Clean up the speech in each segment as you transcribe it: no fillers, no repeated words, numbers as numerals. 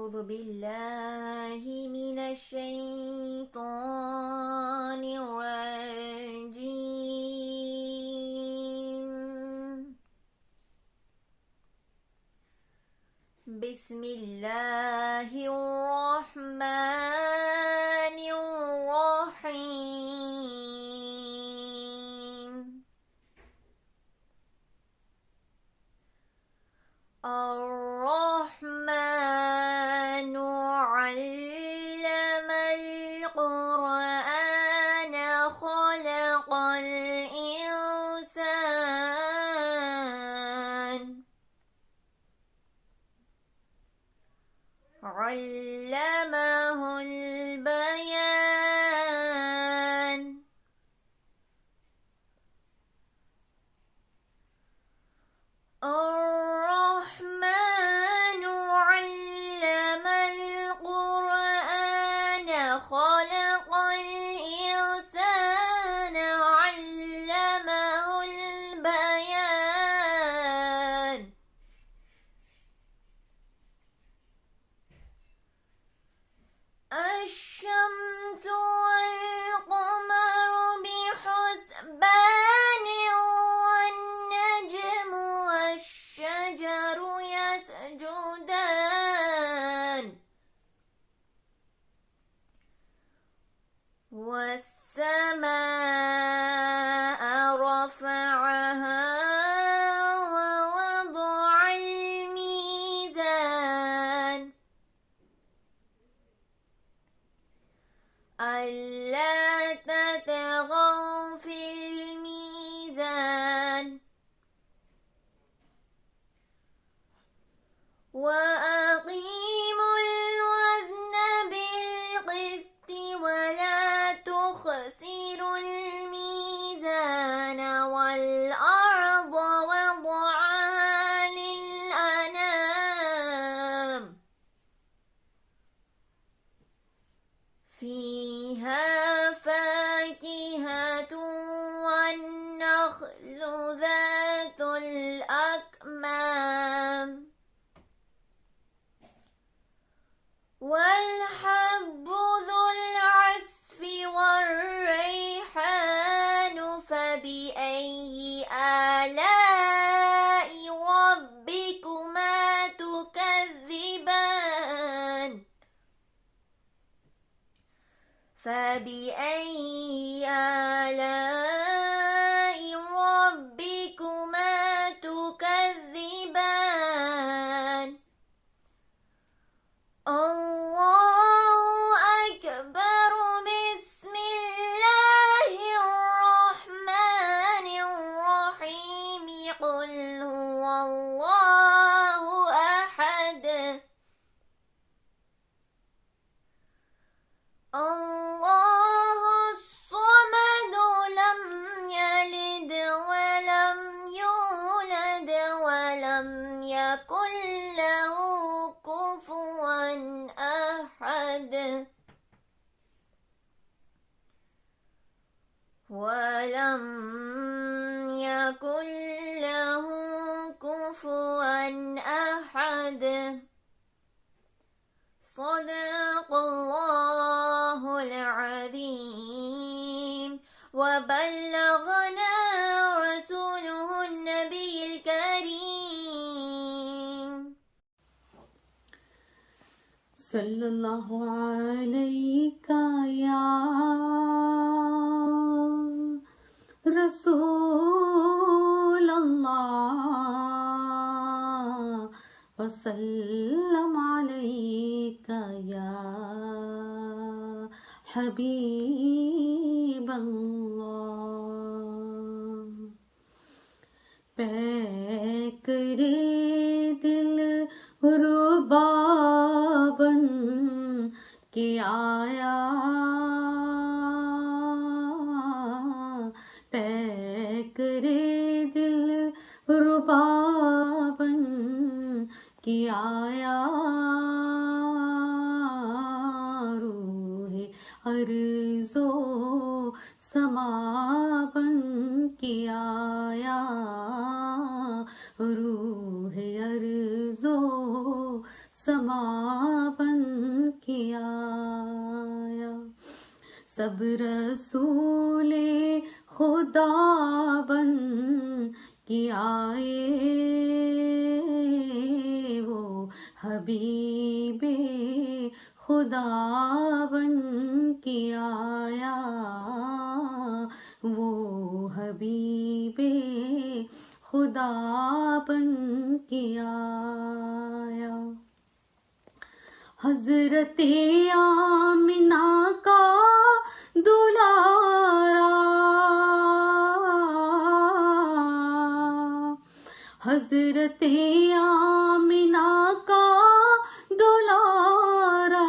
أعوذ بالله من الشيطان الرجيم. بسم الله الرحمن الرحيم. الرحمن علم القرآن خلق الإنسان علمه البيان. الرحمن علم القرآن خلق الإنسان علمه البيان. الشمس والقمر بحسبان والنجم والشجر يسجدان والسماء رفعها ووضع الميزان ألا تطغوا في الميزان وأقيموا الوزن بالقسط ولا تخسروا الميزان والأرض وضعها للأنام فيها فاكهة والنخل ذات الأكمام والحب ذو العصف والريحان فبأي آلاء ربكما تكذبان فبأي آلاء ربكما تكذبان الله أكبر. بسم الله الرحمن الرحيم. قل هو الله أحد الله الصمد لم يلد ولم يولد ولم يكن له كفوا أحد ولم يكن له كفوا أحد. صدق الله العظيم وبلغنا رسوله النبي الكريم. صلی اللہ علیکہ یا رسول اللہ وسلم علیکہ یا حبیب اللہ. پیکرے دل ربا بن کے آیا پیکرے دل ربا بن کے آیا روح عرض و سما بن کے آیا روح عرض و سما بن کے آیا. سب رسول خدا بن کے آئے، وہ حبیب خدا بن کے آیا، وہ حبیب خدا بن کے آیا. حضرت آمنہ کا دلارا، حضرت آمنہ کا دلارا،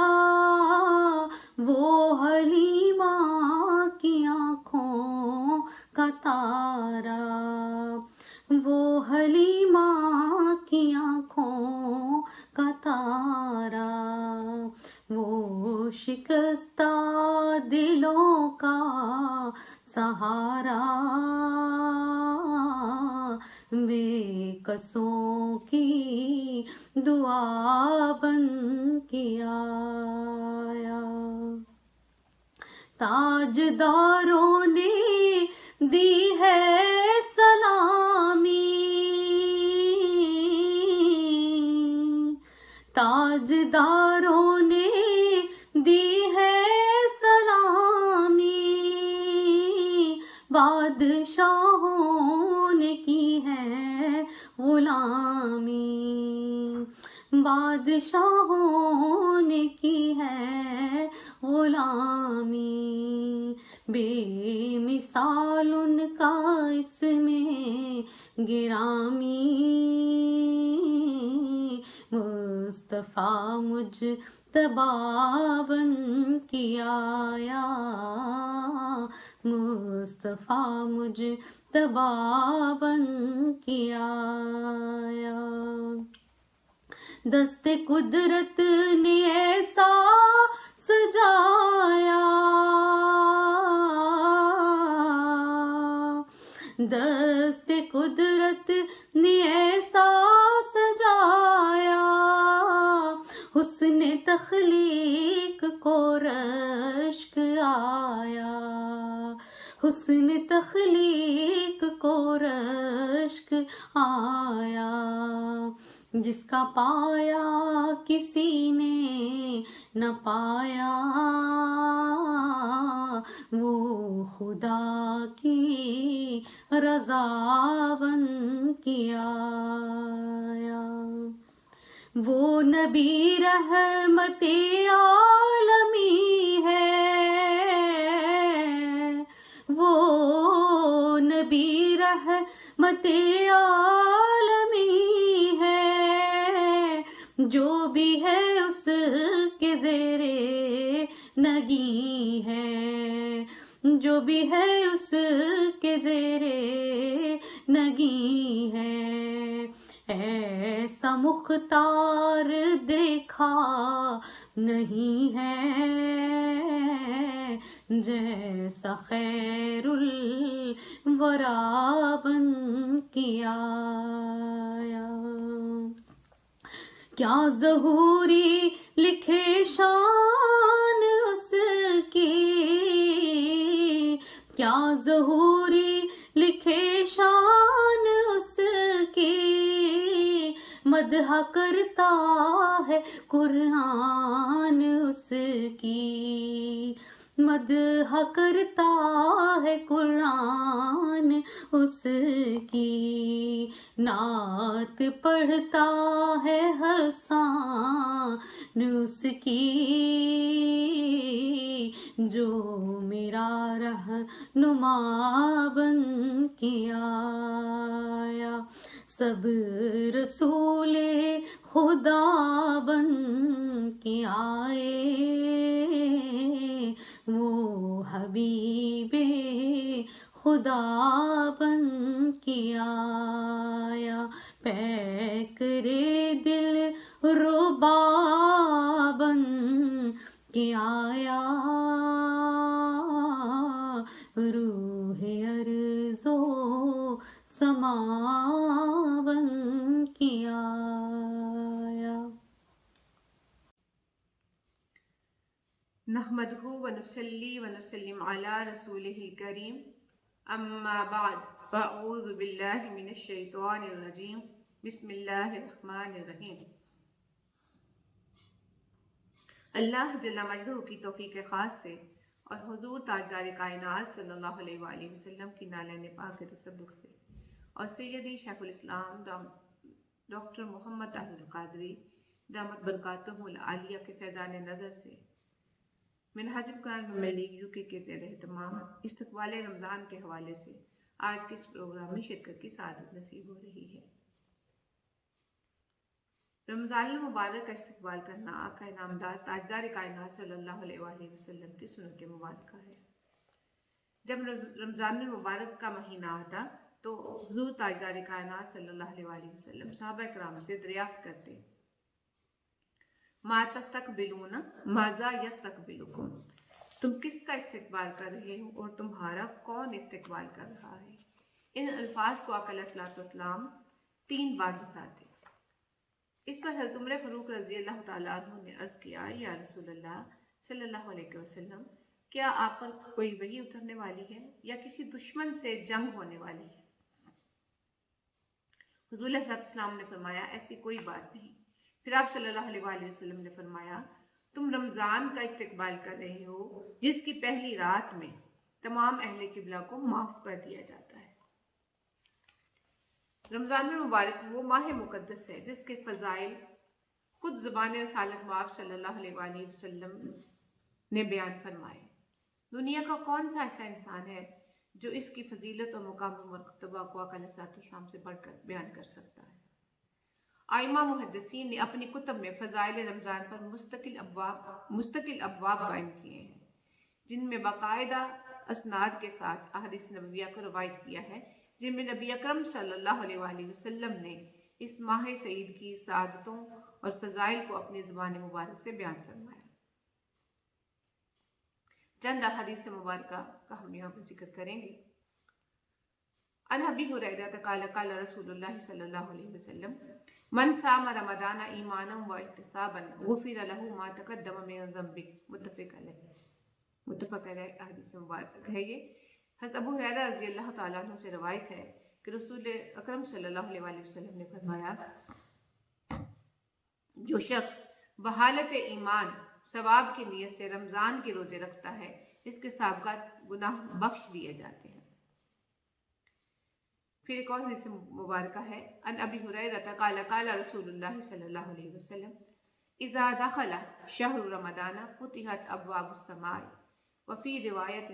وہ حلیمہ کی آنکھوں کا تارا، وہ حلیمہ کی آنکھوں کا تارا، وہ شکستہ دلوں کا سہارا، بے کسوں کی دعا بن کے آیا. تاجداروں نے دی ہے سلامی، تاجداروں نے دی ہے سلامی، بادشاہوں نے کی ہے غلامی، بادشاہوں نے کی ہے غلامی. بے مثال ان کا اس میں گرامی، مصطفیٰ مجتبی بن کے آیا، مصطفیٰ مجتبی بن کے آیا. دست قدرت نے ایسا سجایا، دست قدرت نے ایسا سجایا، حسن تخلیق کو رشک آیا، حسن تخلیق کو رشک آیا. جس کا پایا کسی نے نہ پایا، وہ خدا کی رضا بن کے آیا. وہ نبی رحمت عالمی ہے، وہ نبی رحمت عالمی ہے، جو بھی ہے اس کے زیر نگی ہے، جو بھی ہے اس کے زیر نگی ہے. ایسا مختار دیکھا نہیں ہے، جیسا خیر الورا بن کے آیا. کیا ظہوری لکھے شان اس کی، کیا ظہوری لکھے شان اس کی، مدح کرتا ہے قرآن اس کی، مدح کرتا ہے قرآن اس کی. نعت پڑھتا ہے حسان اس کی، جو میرا رہنما بن کے آیا. سب رسول خدا بن کے آئے، وہ حبیب خدا بن کے آیا. پیکرے دل ربا بن کے آیا، روح ارض و سما بن کے آیا. نحمدہ ونصلی ونسلم علی رسولہ الکریم اما بعد فاعوذ باللہ من الشیطان الرجیم بسم اللہ الرحمن الرحیم۔ اللہ جل مجدہ کی توفیق خاص سے اور حضور تاجدار کائنات صلی اللہ علیہ وآلہ وسلم کی نالین پاک کے تصدق سے اور سیدی شیخ الاسلام ڈاکٹر محمد طاہر القادری دامت برکاتہ العالیہ کے فیضان نظر سے منہاج القرآن میں لیگ یو کے زیر اہتمام استقبال رمضان کے حوالے سے آج کے اس پروگرام میں شرکت کی سعادت نصیب ہو رہی ہے۔ رمضان المبارک کا استقبال کرنا آقا نامدار تاجدار کائنات صلی اللہ علیہ وآلہ وسلم کی سنت مبارکہ ہے۔ جب رمضان المبارک کا مہینہ آتا تو حضور تاجدار کائنات صلی اللہ علیہ وآلہ وسلم صحابہ کرام سے دریافت کرتے، ما تستقبلون ماذا یستقبلکم، تم کس کا استقبال کر رہے ہو اور تمہارا کون استقبال کر رہا ہے۔ ان الفاظ کو آقا علیہ السلام 3 بار دہراتے۔ اس پر حضرت عمر فاروق رضی اللہ تعالیٰ عنہ نے عرض کیا، یا رسول اللہ صلی اللہ علیہ وسلم، کیا آپ پر کوئی وحی اترنے والی ہے یا کسی دشمن سے جنگ ہونے والی ہے؟ حضور علیہ السلام نے فرمایا، ایسی کوئی بات نہیں۔ پھر آپ صلی اللہ علیہ وآلہ وسلم نے فرمایا، تم رمضان کا استقبال کر رہے ہو جس کی پہلی رات میں تمام اہل قبلہ کو معاف کر دیا جاتا ہے۔ رمضان المبارک وہ ماہ مقدس ہے جس کے فضائل خود زبان رسالت مآب صلی اللہ علیہ وآلہ وسلم نے بیان فرمائے۔ دنیا کا کون سا ایسا انسان ہے جو اس کی فضیلت اور مقام و مرتبہ کو آقا علیہ السلام سے بڑھ کر بیان کر سکتا ہے؟ آئمہ محدثین نے اپنی کتب میں فضائل رمضان پر مستقل ابواب قائم کیے ہیں، جن میں باقاعدہ اسناد کے ساتھ احادیث نبویہ کو روایت کیا ہے، جن میں نبی اکرم صلی اللہ علیہ وآلہ وسلم نے اس ماہ سعید کی سعادتوں اور فضائل کو اپنی زبان مبارک سے بیان فرمایا۔ چند احادیث مبارکہ کا ہم یہاں پر ذکر کریں گے۔ عن ابی ہریرہ قال قال رسول اللہ صلی اللہ علیہ وسلم، من صام رمضان ایمانا و احتسابا غفر له ما تقدم من ذنبه، متفق علیہ حدیث مبارک ہے یہ۔ حضرت ابو ہریرہ رضی اللہ تعالیٰ عنہ سے روایت ہے کہ رسول اکرم صلی اللہ علیہ وآلہ وسلم نے فرمایا، جو شخص بحالت ایمان ثواب کی نیت سے رمضان کے روزے رکھتا ہے، اس کے سابقہ گناہ بخش دیے جاتے ہیں۔ پھر ایک اور حدیث مبارکہ ہے، ان ابی ہریرہ قال قال رسول اللہ صلی اللہ علیہ وسلم، اذا دخل شہر رمضان فتحت ابواب السماء وفی روایت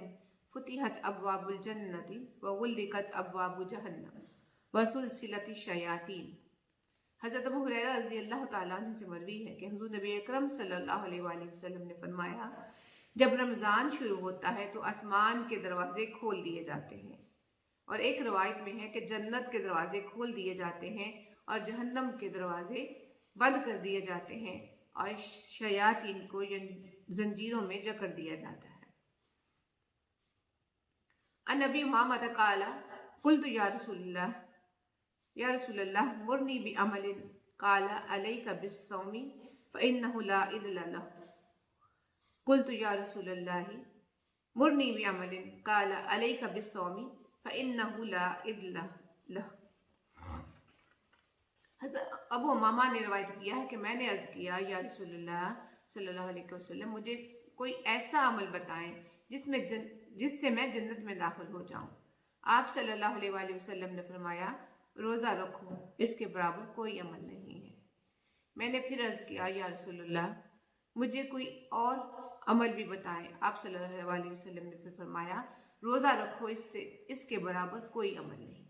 فتحت ابواب الجنت وغلقت ابواب جہنم وسلسلت الشیاطین۔ حضرت ابو ہریرہ رضی اللہ تعالیٰ عنہ سے مروی ہے کہ حضور نبی اکرم صلی اللہ علیہ وآلہ وسلم نے فرمایا، جب رمضان شروع ہوتا ہے تو آسمان کے دروازے کھول دیے جاتے ہیں، اور ایک روایت میں ہے کہ جنت کے دروازے کھول دیے جاتے ہیں اور جہنم کے دروازے بند کر دیے جاتے ہیں اور شیاطین کو زنجیروں میں جکڑ دیا جاتا ہے۔ ان ابی امامہ قال قلت یا رسول اللہ مرنی بعمل قال علیک بالصوم فإنہ لا عدل لہ۔ قلت یا رسول اللہ مرنی بعمل قال علیک بالصوم فإنہ لا عدل لہ۔ حضرت ابو امامہ نے روایت کیا ہے کہ میں نے عرض کیا، یا رسول اللہ صلی اللہ علیہ وسلم، مجھے کوئی ایسا عمل بتائیں جس سے میں جنت میں داخل ہو جاؤں۔ آپ صلی اللہ علیہ وآلہ وسلم نے فرمایا، روزہ رکھو، اس کے برابر کوئی عمل نہیں ہے۔ میں نے پھر عرض کیا، یا رسول اللہ مجھے کوئی اور عمل بھی بتائیں۔ آپ صلی اللہ علیہ وآلہ وسلم نے پھر فرمایا، روزہ رکھو، اس کے برابر کوئی عمل نہیں۔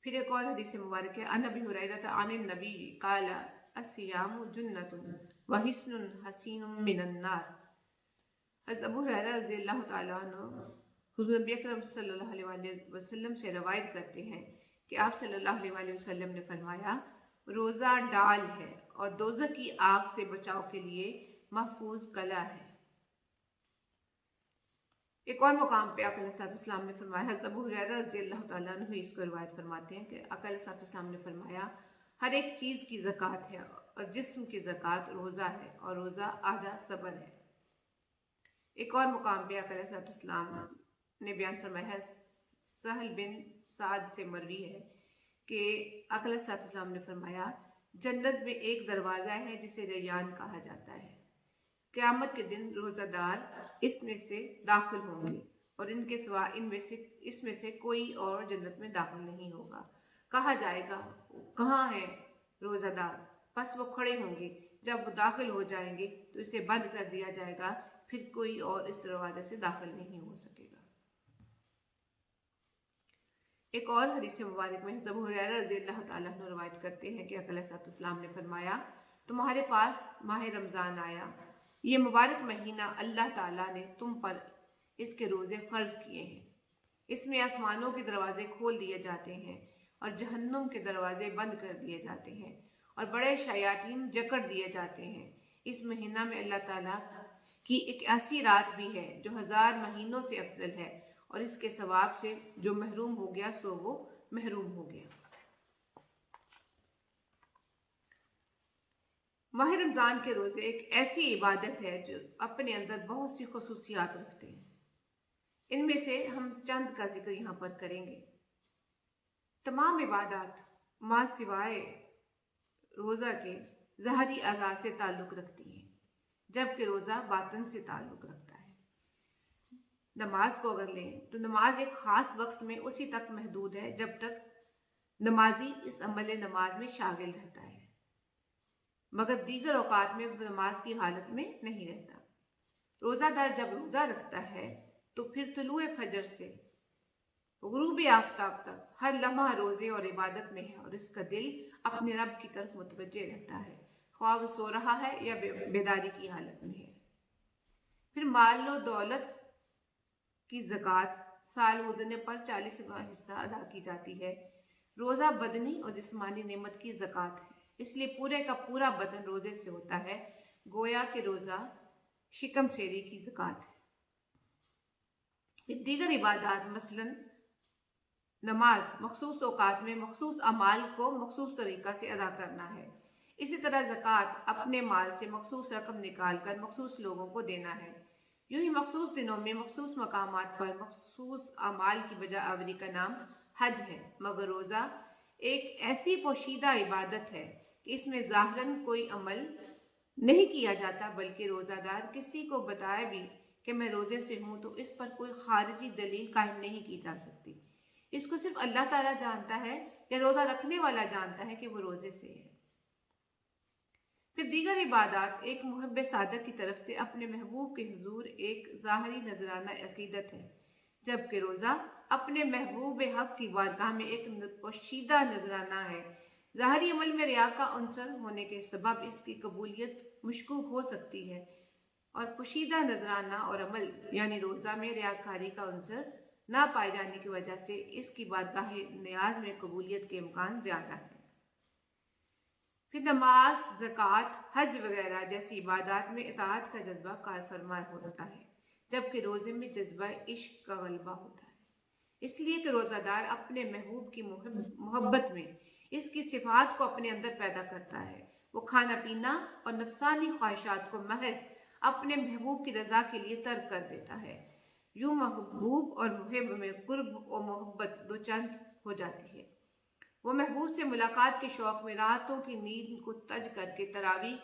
پھر ایک اور حدیث مبارک ہے، ان ابی ہریرہ عن النبی قال الصیام جنۃ وحصن حصین من النار۔ حضرت ابو ہریرہ رضی اللہ تعالیٰ عنہ حضور نبی اکرم صلی اللہ علیہ وآلہ وسلم سے روایت کرتے ہیں کہ آپ صلی اللہ علیہ وآلہ وسلم نے فرمایا، روزہ ڈال ہے اور دوزخ کی آگ سے بچاؤ کے لیے محفوظ قلعہ ہے۔ ایک اور مقام پہ آقا علیہ السلام نے فرمایا، حضرت ابو ہریرہ رضی اللہ تعالیٰ عنہ اس کو روایت فرماتے ہیں کہ آقا علیہ السلام نے فرمایا، ہر ایک چیز کی زکوٰۃ ہے، اور جسم کی زکوٰۃ روزہ ہے، اور روزہ آدھا صبر ہے۔ ایک اور مقام پہ آقا علیہ السلام نے بیان فرمایا ہے، سہل بن سعد سے مروی ہے کہ آقا علیہ السلام نے فرمایا، جنت میں ایک دروازہ ہے جسے ریان کہا جاتا ہے، قیامت کے دن روزہ دار اس میں سے داخل ہوں گے، اور ان کے سوا اس میں سے کوئی اور جنت میں داخل نہیں ہوگا۔ کہا جائے گا کہاں ہے روزہ دار؟ پس وہ کھڑے ہوں گے، جب وہ داخل ہو جائیں گے تو اسے بند کر دیا جائے گا، پھر کوئی اور اس دروازے سے داخل نہیں ہو سکے گا۔ ایک اور حدیث مبارک میں حضرت ابو ہریرہ رضی اللہ تعالیٰ عنہ روایت کرتے ہیں کہ آقا علیہ السلام نے فرمایا، تمہارے پاس ماہ رمضان آیا، یہ مبارک مہینہ اللہ تعالیٰ نے تم پر اس کے روزے فرض کیے ہیں۔ اس میں آسمانوں کے دروازے کھول دیے جاتے ہیں اور جہنم کے دروازے بند کر دیے جاتے ہیں اور بڑے شیاطین جکڑ دیے جاتے ہیں۔ اس مہینہ میں اللہ تعالیٰ کی ایک ایسی رات بھی ہے جو 1000 مہینوں سے افضل ہے، اور اس کے ثواب سے جو محروم ہو گیا سو وہ محروم ہو گیا۔ ماہ رمضان کے روزے ایک ایسی عبادت ہے جو اپنے اندر بہت سی خصوصیات رکھتے ہیں۔ ان میں سے ہم چند کا ذکر یہاں پر کریں گے۔ تمام عبادات ماں سوائے روزہ کے ظاہری اعضاء سے تعلق رکھتی ہیں، جبکہ روزہ باطن سے تعلق رکھتا ہے۔ نماز کو اگر لیں تو نماز ایک خاص وقت میں اسی تک محدود ہے جب تک نمازی اس عمل نماز میں شاغل رہتا ہے، مگر دیگر اوقات میں وہ نماز کی حالت میں نہیں رہتا۔ روزہ دار جب روزہ رکھتا ہے تو پھر طلوع فجر سے غروب آفتاب تک ہر لمحہ روزے اور عبادت میں ہے، اور اس کا دل اپنے رب کی طرف متوجہ رہتا ہے، خواہ وہ سو رہا ہے یا بیداری کی حالت میں ہے۔ پھر مال و دولت کی زکوٰۃ سال گزرنے پر 40واں حصہ ادا کی جاتی ہے۔ روزہ بدنی اور جسمانی نعمت کی زکوٰۃ ہے، اس لیے پورے کا پورا بدن روزے سے ہوتا ہے، گویا کہ روزہ شکم سیری کی زکوٰۃ ہے۔ پھر دیگر عبادات مثلا نماز مخصوص اوقات میں مخصوص اعمال کو مخصوص طریقہ سے ادا کرنا ہے۔ اسی طرح زکوٰۃ اپنے مال سے مخصوص رقم نکال کر مخصوص لوگوں کو دینا ہے۔ یوں ہی مخصوص دنوں میں مخصوص مقامات پر مخصوص اعمال کی بجا آوری کا نام حج ہے، مگر روزہ ایک ایسی پوشیدہ عبادت ہے کہ اس میں ظاہراً کوئی عمل نہیں کیا جاتا، بلکہ روزہ دار کسی کو بتائے بھی کہ میں روزے سے ہوں تو اس پر کوئی خارجی دلیل قائم نہیں کی جا سکتی۔ اس کو صرف اللہ تعالیٰ جانتا ہے یا روزہ رکھنے والا جانتا ہے کہ وہ روزے سے ہے۔ پھر دیگر عبادات ایک محب صادق کی طرف سے اپنے محبوب کے حضور ایک ظاہری نذرانہ عقیدت ہے، جبکہ روزہ اپنے محبوب حق کی بارگاہ میں ایک پوشیدہ نذرانہ ہے۔ ظاہری عمل میں ریا کا عنصر ہونے کے سبب اس کی قبولیت مشکوک ہو سکتی ہے، اور پوشیدہ نذرانہ اور عمل یعنی روزہ میں ریاکاری کا عنصر نہ پائے جانے کی وجہ سے اس کی بارگاہ نیاز میں قبولیت کے امکان زیادہ ہے۔ پھر نماز، زکوٰۃ، حج وغیرہ جیسی عبادات میں اطاعت کا جذبہ کار فرما ہوتا ہے، جبکہ روزے میں جذبہ عشق کا غلبہ ہوتا ہے، اس لیے کہ روزہ دار اپنے محبوب کی محبت میں اس کی صفات کو اپنے اندر پیدا کرتا ہے۔ وہ کھانا پینا اور نفسانی خواہشات کو محض اپنے محبوب کی رضا کے لیے ترک کر دیتا ہے۔ یوں محبوب اور محب میں قرب و محبت دو چند ہو جاتی ہے۔ وہ محبوب سے ملاقات کے شوق میں راتوں کی نیند کو تج کر کے تراویح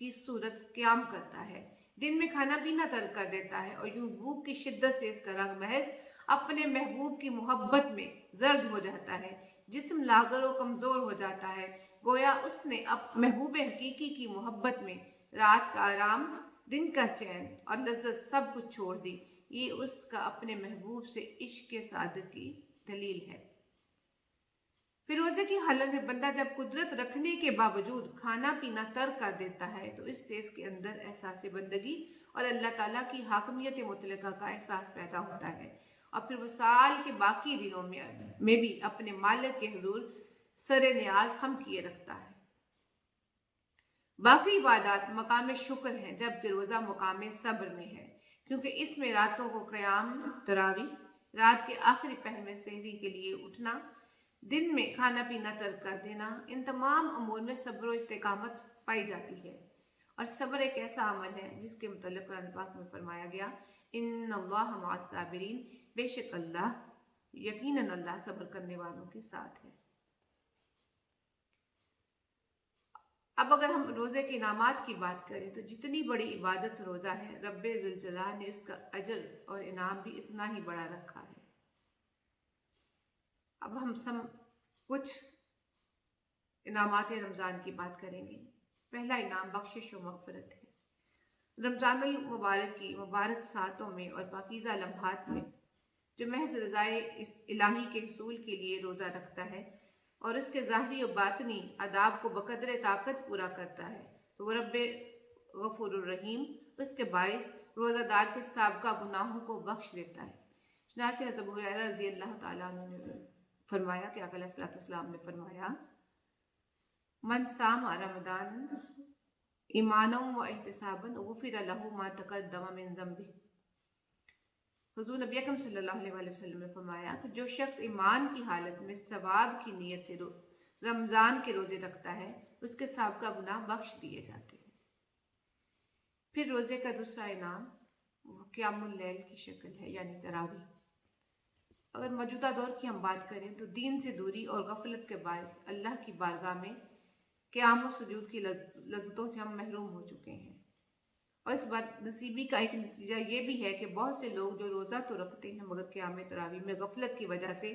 کی صورت قیام کرتا ہے، دن میں کھانا پینا ترک کر دیتا ہے، اور یوں بھوک کی شدت سے اس کا رنگ محض اپنے محبوب کی محبت میں زرد ہو جاتا ہے، جسم لاغر و کمزور ہو جاتا ہے، گویا اس نے محبوب حقیقی کی محبت میں رات کا آرام، دن کا چین اور لذت سب کچھ چھوڑ دی۔ یہ اس کا اپنے محبوب سے عشق صادق کی دلیل ہے۔ پھر روزے کی حالت میں بندہ جب قدرت رکھنے کے باوجود کھانا پینا ترک کر دیتا ہے تو اس سے اس کے اندر احساس بندگی اور اللہ تعالیٰ کی حاکمیت مطلقہ کا احساس پیدا ہوتا ہے، اور پھر وہ سال کے باقی دنوں میں بھی اپنے مالک کے حضور سر نیاز خم کیے رکھتا ہے۔ باقی عبادات مقام شکر ہیں، جبکہ روزہ مقام صبر میں ہے، کیونکہ اس میں راتوں کو قیام، تراویح، رات کے آخری پہر میں سحری کے لیے اٹھنا، دن میں کھانا پینا ترک کر دینا، ان تمام امور میں صبر و استقامت پائی جاتی ہے۔ اور صبر ایک ایسا عمل ہے جس کے متعلق قرآن پاک میں فرمایا گیا ان اللہ مع الصابرین، بے شک اللہ، یقیناً اللہ صبر کرنے والوں کے ساتھ ہے۔ اب اگر ہم روزے کے انعامات کی بات کریں تو جتنی بڑی عبادت روزہ ہے، رب ذوالجلال نے اس کا اجر اور انعام بھی اتنا ہی بڑا رکھا ہے۔ اب ہم کچھ انعامات رمضان کی بات کریں گے۔ پہلا انعام بخشش و مغفرت ہے۔ رمضان المبارک کی مبارک ساعتوں میں اور پاکیزہ لمحات میں جو محض رضائے اس الہی کے حصول کے لیے روزہ رکھتا ہے اور اس کے ظاہری و باطنی آداب کو بقدر طاقت پورا کرتا ہے تو وہ رب غفور الرحیم اس کے باعث روزہ دار کے سابقہ گناہوں کو بخش دیتا ہے۔ چنانچہ حضرت ابو ہریرہ رضی اللہ تعالیٰ عنہ نے فرمایا کہ آقا علیہ الصلوۃ والسلام نے فرمایا من صام رمضان ایمانا و احتسابا غفر له ما تقدم من ذنبہ۔ حضور نبی اکرم صلی اللہ علیہ وسلم نے فرمایا کہ جو شخص ایمان کی حالت میں ثواب کی نیت سے رمضان کے روزے رکھتا ہے اس کے سابقہ گناہ بخش دیے جاتے ہیں۔ پھر روزے کا دوسرا انعام قیام اللیل کی شکل ہے، یعنی تراویح۔ اگر موجودہ دور کی ہم بات کریں تو دین سے دوری اور غفلت کے باعث اللہ کی بارگاہ میں قیام و سجود کی لذتوں سے ہم محروم ہو چکے ہیں، اور اس بات نصیبی کا ایک نتیجہ یہ بھی ہے کہ بہت سے لوگ جو روزہ تو رکھتے ہیں مگر قیام تراویح میں غفلت کی وجہ سے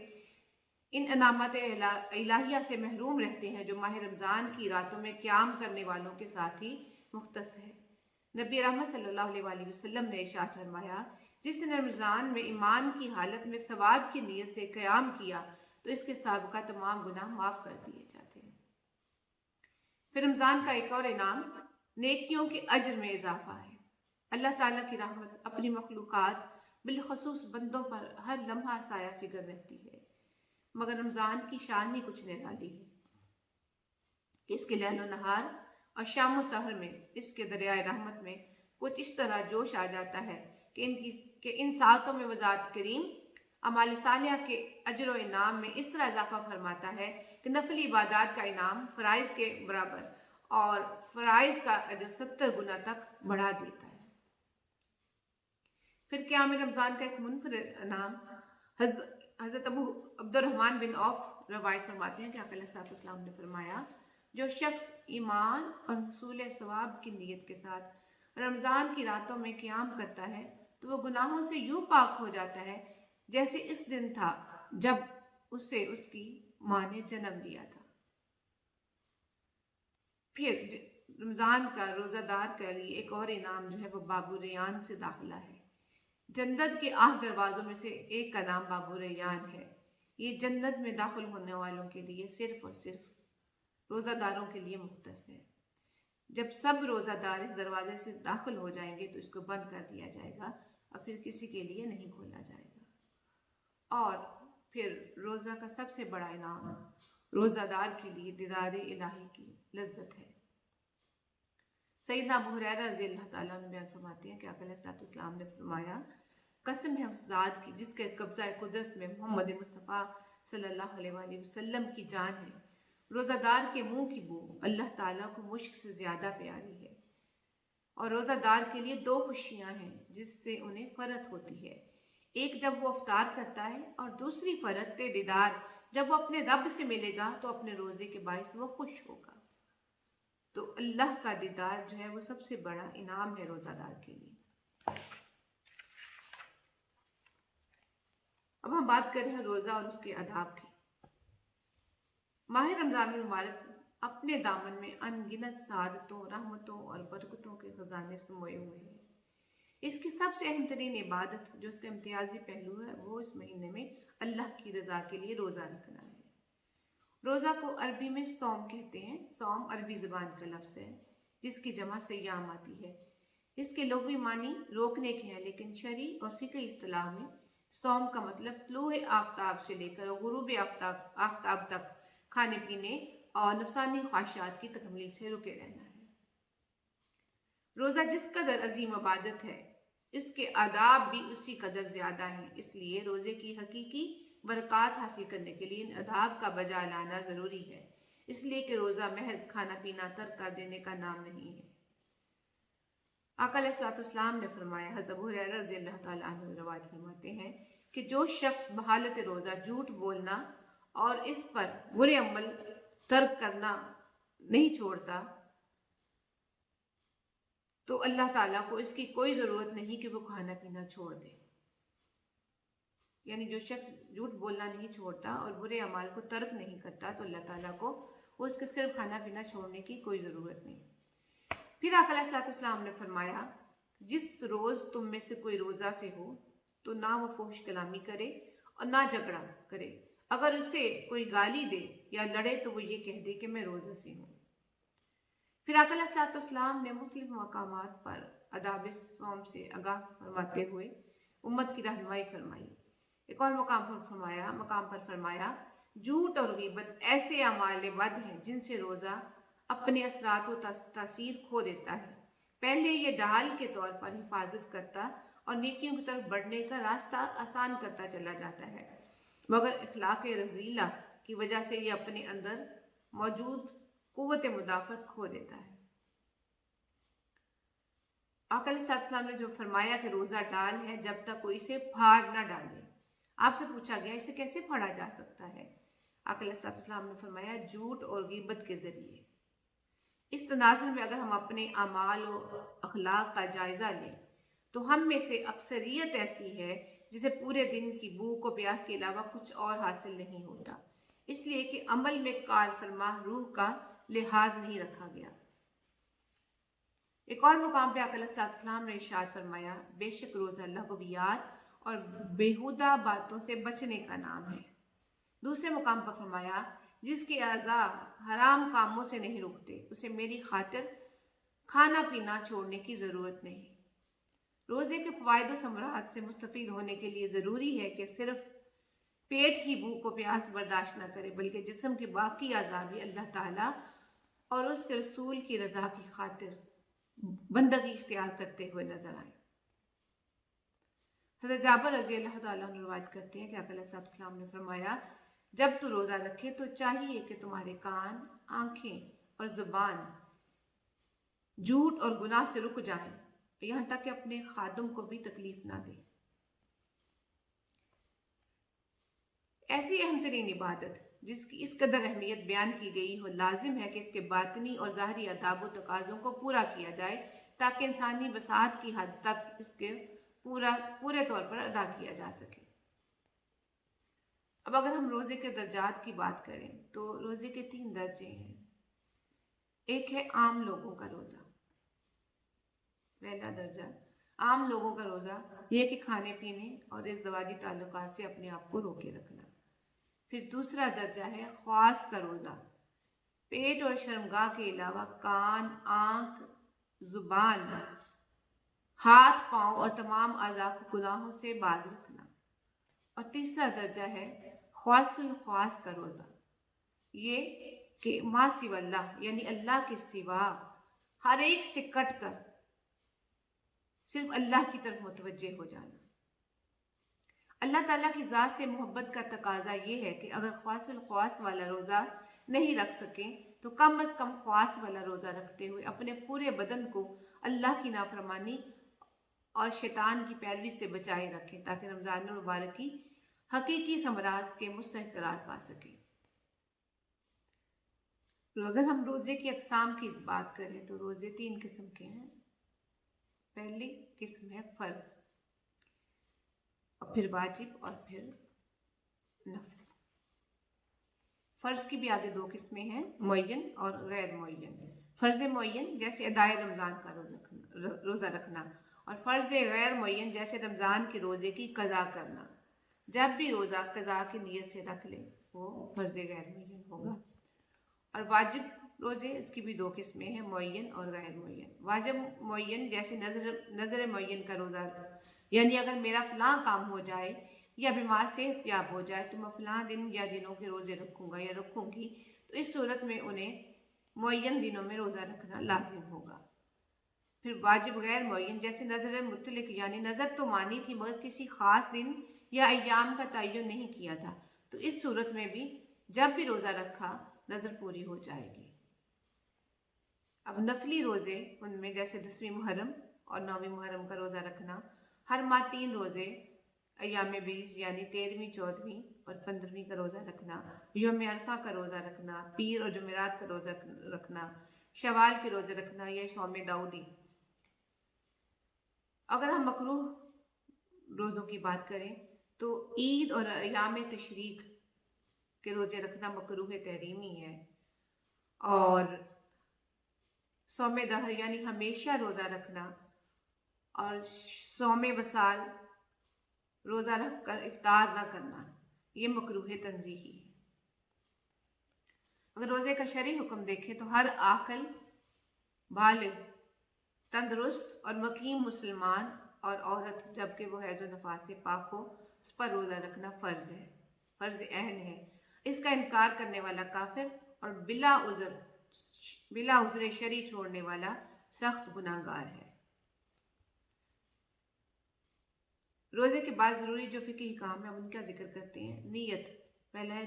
ان انعامات الہیہ سے محروم رہتے ہیں جو ماہ رمضان کی راتوں میں قیام کرنے والوں کے ساتھ ہی مختص ہے۔ نبی رحمت صلی اللہ علیہ وسلم نے ارشاد فرمایا جس نے رمضان میں ایمان کی حالت میں ثواب کی نیت سے قیام کیا تو اس کے سابقہ تمام گناہ معاف کر دیے جاتے ہیں۔ پھر رمضان کا ایک اور انعام نیکیوں کے اجر میں اضافہ ہے۔ اللہ تعالیٰ کی رحمت اپنی مخلوقات بالخصوص بندوں پر ہر لمحہ سایہ فکر رہتی ہے، مگر رمضان کی شان ہی کچھ نرالی ہے کہ اس کے لیل و نہار اور شام و سحر میں اس کے دریائے رحمت میں کچھ اس طرح جوش آ جاتا ہے کہ ان ساعتوں میں وذات کریم اعمال صالحہ کے اجر و انعام میں اس طرح اضافہ فرماتا ہے کہ نفلی عبادات کا انعام فرائض کے برابر اور فرائض کا اجر 70 گنا تک بڑھا دیتا ہے۔ پھر قیام رمضان کا ایک منفرد انعام حضرت ابو عبد الرحمن بن عوف روایت فرماتے ہیں کہ آقا علیہ الصلوۃ والسلام نے فرمایا جو شخص ایمان اور حصول ثواب کی نیت کے ساتھ رمضان کی راتوں میں قیام کرتا ہے تو وہ گناہوں سے یوں پاک ہو جاتا ہے جیسے اس دن تھا جب اسے اس کی ماں نے جنم دیا تھا۔ پھر رمضان کا روزہ دار کے لیے ایک اور انعام جو ہے وہ باب الریان سے داخلہ ہے۔ جنت کے 8 دروازوں میں سے ایک کا نام باب الریان ہے۔ یہ جنت میں داخل ہونے والوں کے لیے صرف اور صرف روزہ داروں کے لیے مختص ہے۔ جب سب روزہ دار اس دروازے سے داخل ہو جائیں گے تو اس کو بند کر دیا جائے گا اور پھر کسی کے لیے نہیں کھولا جائے گا۔ اور پھر روزہ کا سب سے بڑا انعام روزہ دار کے لیے دیدار الہی کی لذت ہے۔ سیدنا ابو ہریرہ رضی اللہ تعالیٰ عنہ بیان فرماتے ہیں کہ آقا علیہ الصلوۃ والسلام نے فرمایا قسم ہے اس ذات کی جس کے قبضہ قدرت میں محمد مصطفیٰ صلی اللہ علیہ وسلم کی جان ہے، روزہ دار کے منہ کی بو اللہ تعالیٰ کو مشک سے زیادہ پیاری ہے۔ اور روزہ دار کے لیے 2 خوشیاں ہیں جس سے انہیں فرحت ہوتی ہے، ایک جب وہ افطار کرتا ہے اور دوسری فرحت دیدار جب وہ اپنے رب سے ملے گا تو اپنے روزے کے باعث وہ خوش ہوگا۔ تو اللہ کا دیدار جو ہے وہ سب سے بڑا انعام ہے روزہ دار کے لیے۔ اب ہم بات کر رہے ہیں روزہ اور اس کے آداب کی۔ ماہ رمضان المبارک اپنے دامن میں ان گنت سعادتوں، رحمتوں اور برکتوں کے خزانے سموئے ہوئے ہیں۔ اس کی سب سے اہم ترین عبادت جو اس کا امتیازی پہلو ہے وہ اس مہینے میں اللہ کی رضا کے لیے روزہ رکھنا ہے۔ روزہ کو عربی میں صوم کہتے ہیں۔ صوم عربی زبان کا لفظ ہے جس کی جمع صیام آتی ہے۔ اس کے لغوی معنی روکنے کے ہیں، لیکن شرعی اور فقہی اصطلاح میں صوم کا مطلب طلوع آفتاب سے لے کر غروب آفتاب تک کھانے پینے اور نفسانی خواہشات کی تکمیل سے رکے رہنا ہے۔ روزہ جس قدر عظیم عبادت ہے اس کے آداب بھی اسی قدر زیادہ ہیں، اس لیے روزے کی حقیقی برکات حاصل کرنے کے لیے ان آداب کا بجا لانا ضروری ہے، اس لیے کہ روزہ محض کھانا پینا ترک کر دینے کا نام نہیں ہے۔ آقا علیہ الصلوۃ والسلام نے فرمایا، حضرت ابو ہریرہ رضی اللہ تعالیٰ عنہ روایت فرماتے ہیں کہ جو شخص بحالت روزہ جھوٹ بولنا اور اس پر برے عمل ترک کرنا نہیں چھوڑتا تو اللہ تعالیٰ کو اس کی کوئی ضرورت نہیں کہ وہ کھانا پینا چھوڑ دے۔ یعنی جو شخص جھوٹ بولنا نہیں چھوڑتا اور برے اعمال کو ترک نہیں کرتا تو اللہ تعالیٰ کو اس کے صرف کھانا پینا چھوڑنے کی کوئی ضرورت نہیں۔ پھر آقا علیہ الصلوۃ والسلام نے فرمایا، جس روز تم میں سے کوئی روزہ سے ہو تو نہ وہ فحش کلامی کرے اور نہ جھگڑا کرے، اگر اسے کوئی گالی دے یا لڑے تو وہ یہ کہہ دے کہ میں روزہ سے ہوں۔ پھر آقا علیہ الصلوۃ والسلام نے مختلف مقامات پر آداب صوم سے آگاہ فرماتے ہوئے امت کی رہنمائی فرمائی۔ ایک اور مقام پر فرمایا، جھوٹ اور غیبت ایسے اعمال بد ہیں جن سے روزہ اپنے اثرات و تاثیر کھو دیتا ہے۔ پہلے یہ ڈھال کے طور پر حفاظت کرتا اور نیکیوں کی طرف بڑھنے کا راستہ آسان کرتا چلا جاتا ہے، مگر اخلاق رذیلہ کی وجہ سے یہ اپنے اندر موجود قوت مدافعت کھو دیتا ہے۔ آقا علیہ السلام نے جو فرمایا کہ روزہ ڈال ہے جب تک کوئی اسے پھاڑ نہ ڈالے۔ آپ سے پوچھا گیا اسے کیسے پھاڑا جا سکتا ہے؟ آقا علیہ السلام نے فرمایا، جھوٹ اور غیبت کے ذریعے۔ اس تناظر میں اگر ہم اپنے اعمال و اخلاق کا جائزہ لیں تو ہم میں سے اکثریت ایسی ہے جسے پورے دن کی بھوک و پیاس کے علاوہ کچھ اور حاصل نہیں ہوتا، اس لیے کہ عمل میں کار فرما روح کا لحاظ نہیں رکھا گیا۔ ایک اور مقام پہ آقا علیہ السلام نے ارشاد فرمایا، بے شک روزہ لغویات اور بیہودہ باتوں سے بچنے کا نام ہے۔ دوسرے مقام پر فرمایا، جس کے اعضاء حرام کاموں سے نہیں رکتے اسے میری خاطر کھانا پینا چھوڑنے کی ضرورت نہیں۔ روزے کے فوائد و ثمرات سے مستفید ہونے کے لیے ضروری ہے کہ صرف پیٹ ہی بھوک و پیاس برداشت نہ کرے بلکہ جسم کے باقی اعضاء بھی اللہ تعالیٰ اور اس کے رسول کی رضا کی خاطر بندگی اختیار کرتے ہوئے نظر آئیں۔ حضرت جابر رضی اللہ تعالیٰ عنہ روایت کرتے ہیں کہ آقا علیہ السلام نے فرمایا، جب تو روزہ رکھے تو چاہیے کہ تمہارے کان، آنکھیں اور زبان جھوٹ اور گناہ سے رک جائیں، یہاں تک کہ اپنے خادم کو بھی تکلیف نہ دے۔ ایسی اہم ترین عبادت جس کی اس قدر اہمیت بیان کی گئی ہو، لازم ہے کہ اس کے باطنی اور ظاہری آداب و تقاضوں کو پورا کیا جائے تاکہ انسانی وسعت کی حد تک اس کے پورے طور پر ادا کیا جا سکے۔ اب اگر ہم روزے کے درجات کی بات کریں تو روزے کے 3 درجے ہیں۔ ایک ہے عام لوگوں کا روزہ۔ پہلا درجہ عام لوگوں کا روزہ یہ کہ کھانے پینے اور ازدواجی تعلقات سے اپنے آپ کو روکے رکھنا۔ پھر دوسرا درجہ ہے خواص کا روزہ، پیٹ اور شرمگاہ کے علاوہ کان، آنکھ، زبان، ہاتھ، پاؤں اور تمام اعضاء کو گناہوں سے باز رکھنا۔ اور تیسرا درجہ ہے خواص الخواص کا روزہ، یہ کہ ما سوی اللہ یعنی اللہ کے سوا ہر ایک سے کٹ کر صرف اللہ کی طرف متوجہ ہو جانا۔ اللہ تعالیٰ کی ذات سے محبت کا تقاضا یہ ہے کہ اگر خواص الخواص والا روزہ نہیں رکھ سکیں تو کم از کم خواص والا روزہ رکھتے ہوئے اپنے پورے بدن کو اللہ کی نافرمانی اور شیطان کی پیروی سے بچائے رکھیں تاکہ رمضان المبارک کی حقیقی ثمرات کے مستحق قرار پا سکیں۔ تو اگر ہم روزے کی اقسام کی بات کریں تو روزے 3 قسم کے ہیں۔ پہلی قسم ہے فرض، اور پھر واجب اور پھر نفل۔ فرض کی بھی آگے 2 قسمیں ہیں، معین اور غیر معین۔ فرض معین جیسے ادائے رمضان کا روزہ رکھنا، اور فرض غیر معین جیسے رمضان کے روزے کی قضا کرنا۔ جب بھی روزہ قضا کی نیت سے رکھ لے وہ فرض غیر معین ہوگا۔ اور واجب روزے اس کی بھی 2 قسمیں ہیں، معین اور غیر معین۔ واجب معین جیسے نظر معین کا روزہ، یعنی اگر میرا فلاں کام ہو جائے یا بیمار صحت یاب ہو جائے تو میں فلاں دن یا دنوں کے روزے رکھوں گا یا رکھوں گی، تو اس صورت میں انہیں معین دنوں میں روزہ رکھنا لازم ہوگا۔ پھر واجب غیر معین جیسے نظر مطلق، یعنی نظر تو مانی تھی مگر کسی خاص دن یا ایام کا تعین نہیں کیا تھا، تو اس صورت میں بھی جب بھی روزہ رکھا نظر پوری ہو جائے گی۔ اب نفلی روزے، ان میں جیسے 10ویں محرم اور 9ویں محرم کا روزہ رکھنا، ہر ماہ 3 روزے، ایام 20 یعنی 13ویں، 14ویں اور 15ویں کا روزہ رکھنا، یوم عرفہ کا روزہ رکھنا، پیر اور جمعرات کا روزہ رکھنا، شوال کے روزے رکھنا یا صوم داؤدی۔ اگر ہم مکروہ روزوں کی بات کریں تو عید اور ایام تشریق کے روزے رکھنا مکروہ تحریمی ہے، اور صوم دہر یعنی ہمیشہ روزہ رکھنا اور صوم وصال روزہ رکھ کر افطار نہ کرنا، یہ مکروہ تنزیہی ہے۔ اگر روزے کا شرعی حکم دیکھیں تو ہر عاقل، بالغ، تندرست اور مقیم مسلمان اور عورت جبکہ وہ حیض و نفاس سے پاک ہو، اس پر روزہ رکھنا فرض ہے، فرض عین ہے۔ اس کا انکار کرنے والا کافر اور بلا عذر شرعی چھوڑنے والا سخت گناہگار ہے۔ روزے کے بعد ضروری جو فقہی کام ہے ہم ان کا ذکر کرتے ہیں۔ نیت، پہلا ہے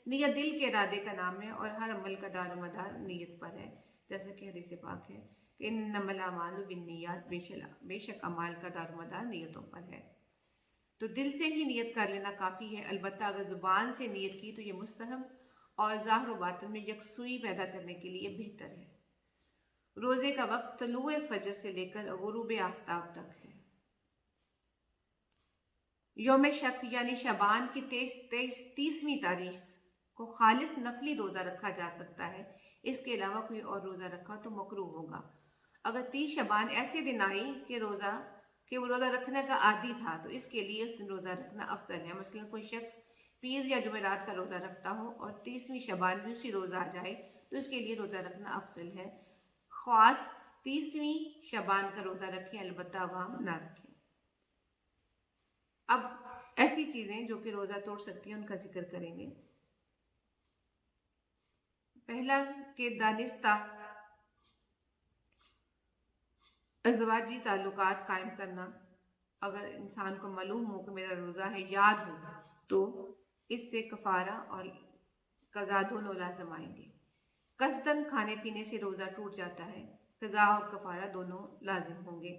نیت دل کے ارادے کا نام ہے اور ہر عمل کا دار و مدار نیت پر ہے، جیسا کہ حدیث پاک ہے کہ انما الاعمال بالنیات، بے شک اعمال کا دار و مدار نیتوں پر ہے۔ تو دل سے ہی نیت کر لینا کافی ہے، البتہ اگر زبان سے نیت کی تو یہ مستحب اور ظاہر و باطن میں یکسوئی پیدا کرنے کے لیے بہتر ہے۔ روزے کا وقت طلوع فجر سے لے کر غروب آفتاب تک ہے۔ یوم شک یعنی شعبان کی 30ویں تاریخ کو خالص نفلی روزہ رکھا جا سکتا ہے، اس کے علاوہ کوئی اور روزہ رکھا تو مکروہ ہوگا۔ اگر 30 شعبان ایسے دن آئی کہ وہ روزہ رکھنے کا عادی تھا تو اس کے لیے اس دن روزہ رکھنا افضل ہے۔ مثلا کوئی شخص پیر یا جمعرات کا روزہ رکھتا ہو اور 30ویں شعبان بھی اسی روزہ آ جائے تو اس کے لیے روزہ رکھنا افضل ہے۔ خاص 30ویں شعبان کا روزہ رکھیں، البتہ عوام نہ رکھیں۔ اب ایسی چیزیں جو کہ روزہ توڑ سکتی ہیں ان کا ذکر کریں گے۔ پہلا کہ دانستہ ازدواجی تعلقات قائم کرنا، اگر انسان کو معلوم ہو کہ میرا روزہ ہے، یاد ہو، تو اس سے کفارہ اور قضا دونوں لازم آئیں گے۔ قصداً کھانے پینے سے روزہ ٹوٹ جاتا ہے، قضا اور کفارہ دونوں لازم ہوں گے۔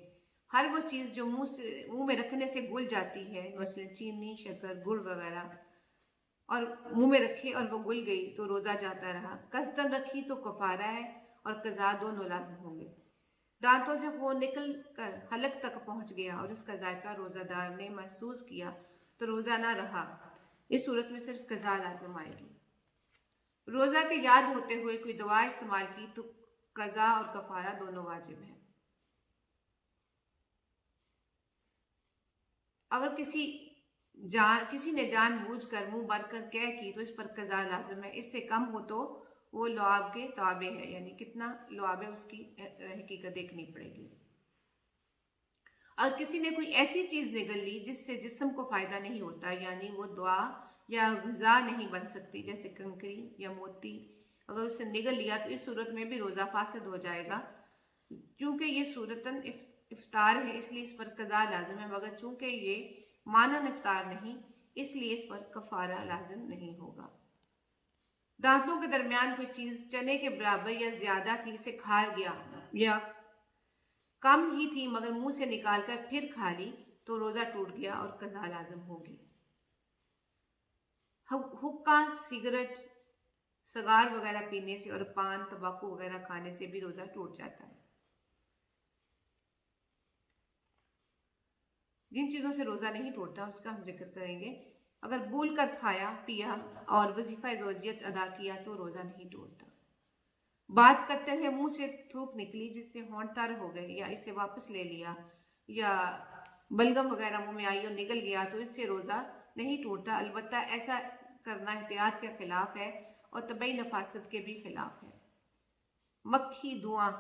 ہر وہ چیز جو منہ میں رکھنے سے گل جاتی ہے، مثلا چینی، شکر، گڑ وغیرہ، اور منہ میں رکھے اور وہ گل گئی تو روزہ جاتا رہا، قصداً رکھی تو کفارہ ہے اور قضا دونوں لازم ہوں گے۔ دانتوں سے خون نکل کر حلق تک پہنچ گیا اور اس کا ذائقہ روزہ دار نے محسوس کیا تو روزہ نہ رہا، اس صورت میں صرف قضا لازم آئے گی۔ روزہ کے یاد ہوتے ہوئے کوئی دوا استعمال کی تو قضا اور کفارہ دونوں واجب ہیں۔ اگر کسی نے جان بوجھ کر منہ بھر کر کہہ کی تو اس پر قضا لازم ہے، اس سے کم ہو تو وہ لعاب کے تابع ہے، یعنی کتنا لعاب ہے اس کی حقیقت دیکھنی پڑے گی۔ اگر کسی نے کوئی ایسی چیز نگل لی جس سے جسم کو فائدہ نہیں ہوتا، یعنی وہ دعا یا غذا نہیں بن سکتی، جیسے کنکری یا موتی، اگر اسے نگل لیا تو اس صورت میں بھی روزہ فاسد ہو جائے گا۔ چونکہ یہ صورتاً افطار ہے اس لیے اس پر قضا لازم ہے، مگر چونکہ یہ مانن افطار نہیں اس لیے اس پر کفارہ لازم نہیں ہوگا۔ دانتوں کے درمیان کوئی چیز چنے کے برابر یا زیادہ تھی، اسے کھا گیا، یا کم ہی تھی مگر منہ سے نکال کر پھر کھا لی تو روزہ ٹوٹ گیا اور قضا لازم ہوگی۔ حقہ، سگریٹ، سگار وغیرہ پینے سے اور پان، تمباکو وغیرہ کھانے سے بھی روزہ ٹوٹ جاتا ہے۔ جن چیزوں سے روزہ نہیں ٹوٹتا اس کا ہم ذکر کریں گے۔ اگر بھول کر کھایا، پیا اور وظیفہ زوجیت ادا کیا تو روزہ نہیں ٹوٹتا۔ بات کرتے ہوئے منہ سے تھوک نکلی جس سے ہونٹ تر ہو گئے، یا اسے واپس لے لیا، یا بلغم وغیرہ منہ میں آئی اور نگل گیا تو اس سے روزہ نہیں ٹوٹتا، البتہ ایسا کرنا احتیاط کے خلاف ہے اور طبعی نفاست کے بھی خلاف ہے۔ مکھی، دھواں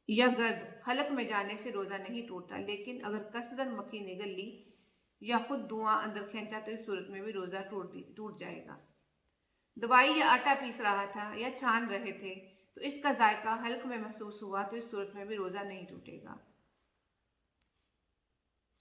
یا گرد حلق میں جانے سے روزہ نہیں ٹوٹتا، لیکن اگر قصداً مکھی نگل لی یا خود دھواں اندر کھینچا تو اس صورت میں بھی روزہ ٹوٹ جائے گا۔ دوائی یا آٹا پیس رہا تھا یا چھان رہے تھے تو اس کا ذائقہ حلق میں محسوس ہوا تو اس صورت میں بھی روزہ نہیں ٹوٹے گا۔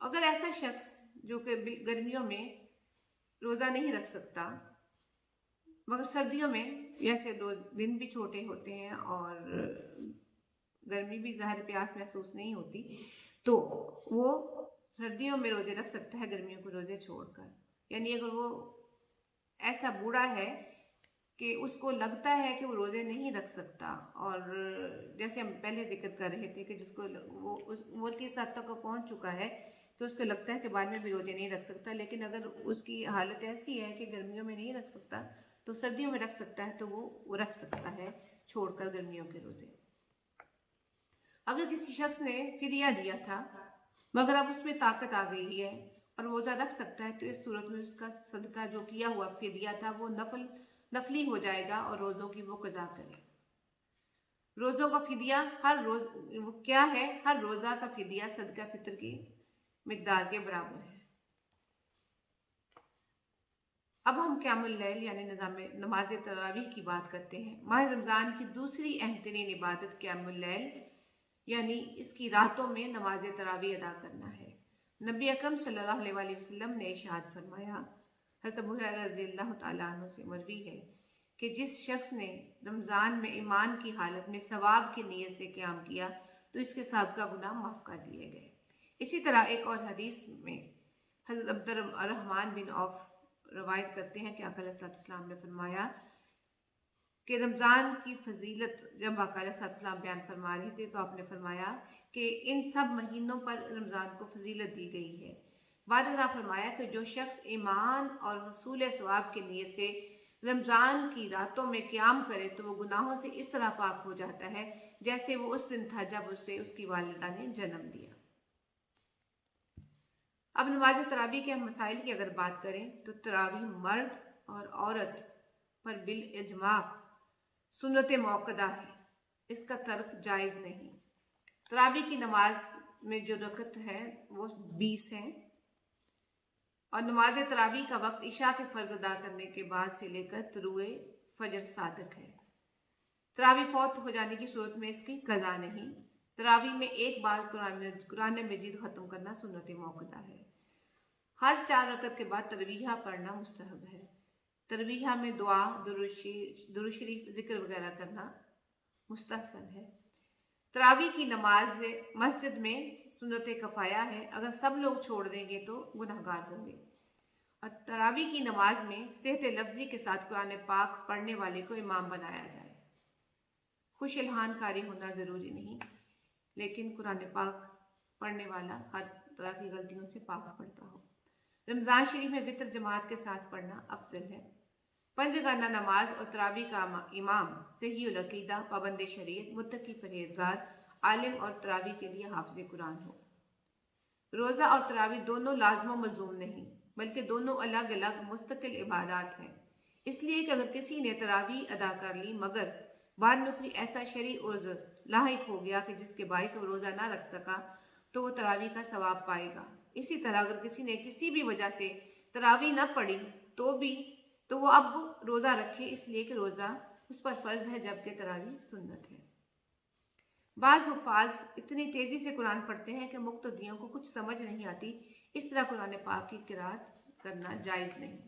اگر ایسا شخص جو کہ گرمیوں میں روزہ نہیں رکھ سکتا مگر سردیوں میں جیسے دن بھی چھوٹے ہوتے ہیں اور گرمی بھی ظاہر پیاس محسوس نہیں ہوتی تو وہ سردیوں میں روزے رکھ سکتا ہے گرمیوں کو روزے چھوڑ کر. یعنی اگر وہ ایسا بوڑھا ہے کہ اس کو لگتا ہے کہ وہ روزے نہیں رکھ سکتا اور جیسے ہم پہلے ذکر کر رہے تھے کہ جس کو وہ اس عمر کی حد تک پہنچ چکا ہے کہ اس کو لگتا ہے کہ بعد میں بھی روزے نہیں رکھ سکتا، لیکن اگر اس کی حالت ایسی ہے کہ گرمیوں میں نہیں رکھ سکتا تو سردیوں میں رکھ سکتا ہے تو وہ رکھ سکتا ہے چھوڑ کر گرمیوں کے روزے. اگر کسی شخص نے فدیہ دیا تھا مگر اب اس میں طاقت آ گئی ہے اور روزہ رکھ سکتا ہے تو اس صورت میں اس کا صدقہ جو کیا ہوا فدیہ تھا وہ نفلی ہو جائے گا اور روزوں کی وہ قضا کرے. روزوں کا فدیہ ہر روز وہ کیا ہے؟ ہر روزہ کا فدیہ صدقہ فطر کی مقدار کے برابر ہے. اب ہم قیام اللیل یعنی نماز تراویح کی بات کرتے ہیں. ماہ رمضان کی دوسری اہم ترین عبادت قیام اللیل یعنی اس کی راتوں میں نماز تراویح ادا کرنا ہے. نبی اکرم صلی اللہ علیہ وسلم نے ارشاد فرمایا، حضرت ابو ہریرہ رضی اللہ تعالیٰ عنہ سے مروی ہے کہ جس شخص نے رمضان میں ایمان کی حالت میں ثواب کی نیت سے قیام کیا تو اس کے سابقہ گناہ معاف کر دیے گئے. اسی طرح ایک اور حدیث میں حضرت عبد الرحمن بن عوف روایت کرتے ہیں کہ آقا علیہ السلام نے فرمایا کہ رمضان کی فضیلت جب آقا علیہ السلام بیان فرما رہے تھے تو آپ نے فرمایا کہ ان سب مہینوں پر رمضان کو فضیلت دی گئی ہے. بعد ازاں فرمایا کہ جو شخص ایمان اور حصول ثواب کی نیت سے رمضان کی راتوں میں قیام کرے تو وہ گناہوں سے اس طرح پاک ہو جاتا ہے جیسے وہ اس دن تھا جب اسے اس کی والدہ نے جنم دیا. اب نماز تراویح کے مسائل کی اگر بات کریں تو تراویح مرد اور عورت پر بالاجماع سنت موقدہ ہے، اس کا ترک جائز نہیں. تراویح کی نماز میں جو رکعت ہے وہ 20 ہیں اور نماز تراویح کا وقت عشاء کے فرض ادا کرنے کے بعد سے لے کر طلوع فجر صادق ہے. تراویح فوت ہو جانے کی صورت میں اس کی قضا نہیں. تراویح میں ایک بار قرآن مجید ختم کرنا سنت موقدہ ہے. ہر 4 رکعت کے بعد ترویحہ پڑھنا مستحب ہے. ترویحہ میں دعا، درود شریف، ذکر وغیرہ کرنا مستحسن ہے. تراویح کی نماز مسجد میں سنت کفایہ ہے، اگر سب لوگ چھوڑ دیں گے تو گناہگار ہوں گے. اور تراویح کی نماز میں صحت لفظی کے ساتھ قرآن پاک پڑھنے والے کو امام بنایا جائے. خوش الحان کاری ہونا ضروری نہیں، لیکن قرآن پاک پڑھنے والا ہر طرح کی غلطیوں سے پاک پڑھتا ہو. رمضان شریف میں وطر جماعت کے ساتھ پڑھنا افضل ہے. 5 گانا نماز اور تراویح کا امام صحیح العقیدہ، پابند شریعت، متقی، پرہیزگار، عالم اور تراویح کے لیے حافظ قرآن ہو. روزہ اور تراویح دونوں لازم و ملزوم نہیں بلکہ دونوں الگ الگ مستقل عبادات ہیں. اس لیے کہ اگر کسی نے تراویح ادا کر لی مگر بعد میں کوئی ایسا شرعی عذر لاحق ہو گیا کہ جس کے باعث وہ روزہ نہ رکھ سکا تو وہ تراویح کا ثواب پائے گا. اسی طرح اگر کسی نے کسی بھی وجہ سے تراویح نہ پڑھی تو وہ اب روزہ رکھے، اس لیے کہ روزہ اس پر فرض ہے جبکہ تراویح سنت ہے. بعض حفاظ اتنی تیزی سے قرآن پڑھتے ہیں کہ مقتدیوں کو کچھ سمجھ نہیں آتی. اس طرح قرآن پاک کی قرات کرنا جائز نہیں.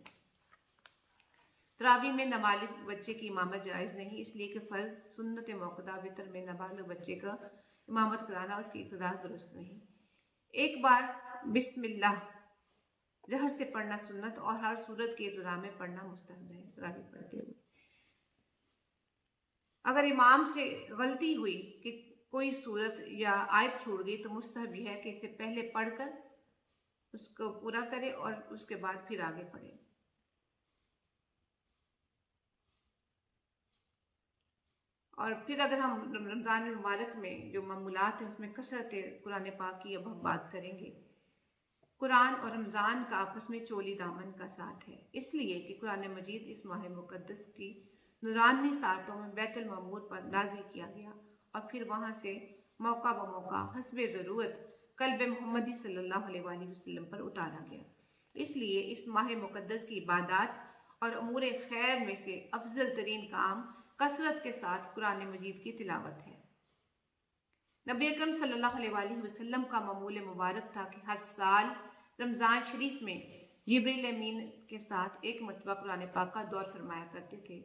تراویح میں نابالغ بچے کی امامت جائز نہیں، اس لیے کہ فرض سنت موقدہ وطر میں نابالغ بچے کا امامت کرانا اس کی اقتداء درست نہیں. ایک بار بسم اللہ جہر سے پڑھنا سنت اور ہر صورت کی ابتدا میں پڑھنا مستحب ہے. تراویح پڑھتے ہوئے اگر امام سے غلطی ہوئی کہ کوئی صورت یا آیت چھوڑ گئی تو مستحب یہ ہے کہ اسے پہلے پڑھ کر اس کو پورا کرے اور اس کے بعد پھر آگے پڑھے. اور پھر اگر ہم رمضان المبارک میں جو معمولات ہیں اس میں کثرت قرآن پاک کی اب ہم بات کریں گے. قرآن اور رمضان کا آپس میں چولی دامن کا ساتھ ہے، اس لیے کہ قرآن مجید اس ماہ مقدس کی نورانی ساعتوں میں بیت المعمور پر نازل کیا گیا اور پھر وہاں سے موقع بموقع حسب ضرورت قلب محمدی صلی اللہ علیہ وآلہ وسلم پر اتارا گیا. اس لیے اس ماہ مقدس کی عبادات اور امور خیر میں سے افضل ترین کام کثرت کے ساتھ قرآن مجید کی تلاوت ہے. نبی اکرم صلی اللہ علیہ وسلم کا معمول مبارک تھا کہ ہر سال رمضان شریف میں جبریل امین کے ساتھ ایک مرتبہ قرآن پاک کا دور فرمایا کرتے تھے،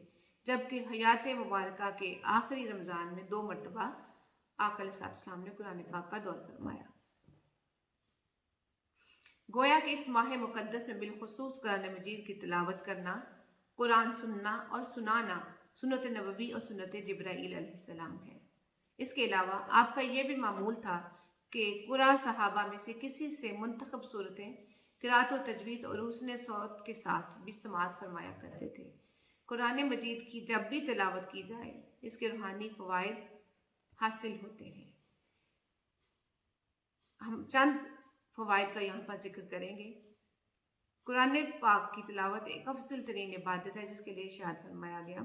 جبکہ حیات مبارکہ کے آخری رمضان میں 2 مرتبہ آقا علیہ السلام نے قرآن پاک کا دور فرمایا۔ گویا کہ اس ماہ مقدس میں بالخصوص قرآن مجید کی تلاوت کرنا، قرآن سننا اور سنانا سنت نبوی اور سنت جبرائیل علیہ السلام ہے۔ اس کے علاوہ آپ کا یہ بھی معمول تھا کہ قرآن صحابہ میں سے کسی سے منتخب صورتیں قرأت و تجوید اور حسن صوت کے ساتھ بھی سماعت فرمایا کرتے تھے۔ قرآن مجید کی جب بھی تلاوت کی جائے اس کے روحانی فوائد حاصل ہوتے ہیں۔ ہم چند فوائد کا یہاں پر ذکر کریں گے۔ قرآن پاک کی تلاوت ایک افضل ترین عبادت ہے، جس کے لیے ارشاد فرمایا گیا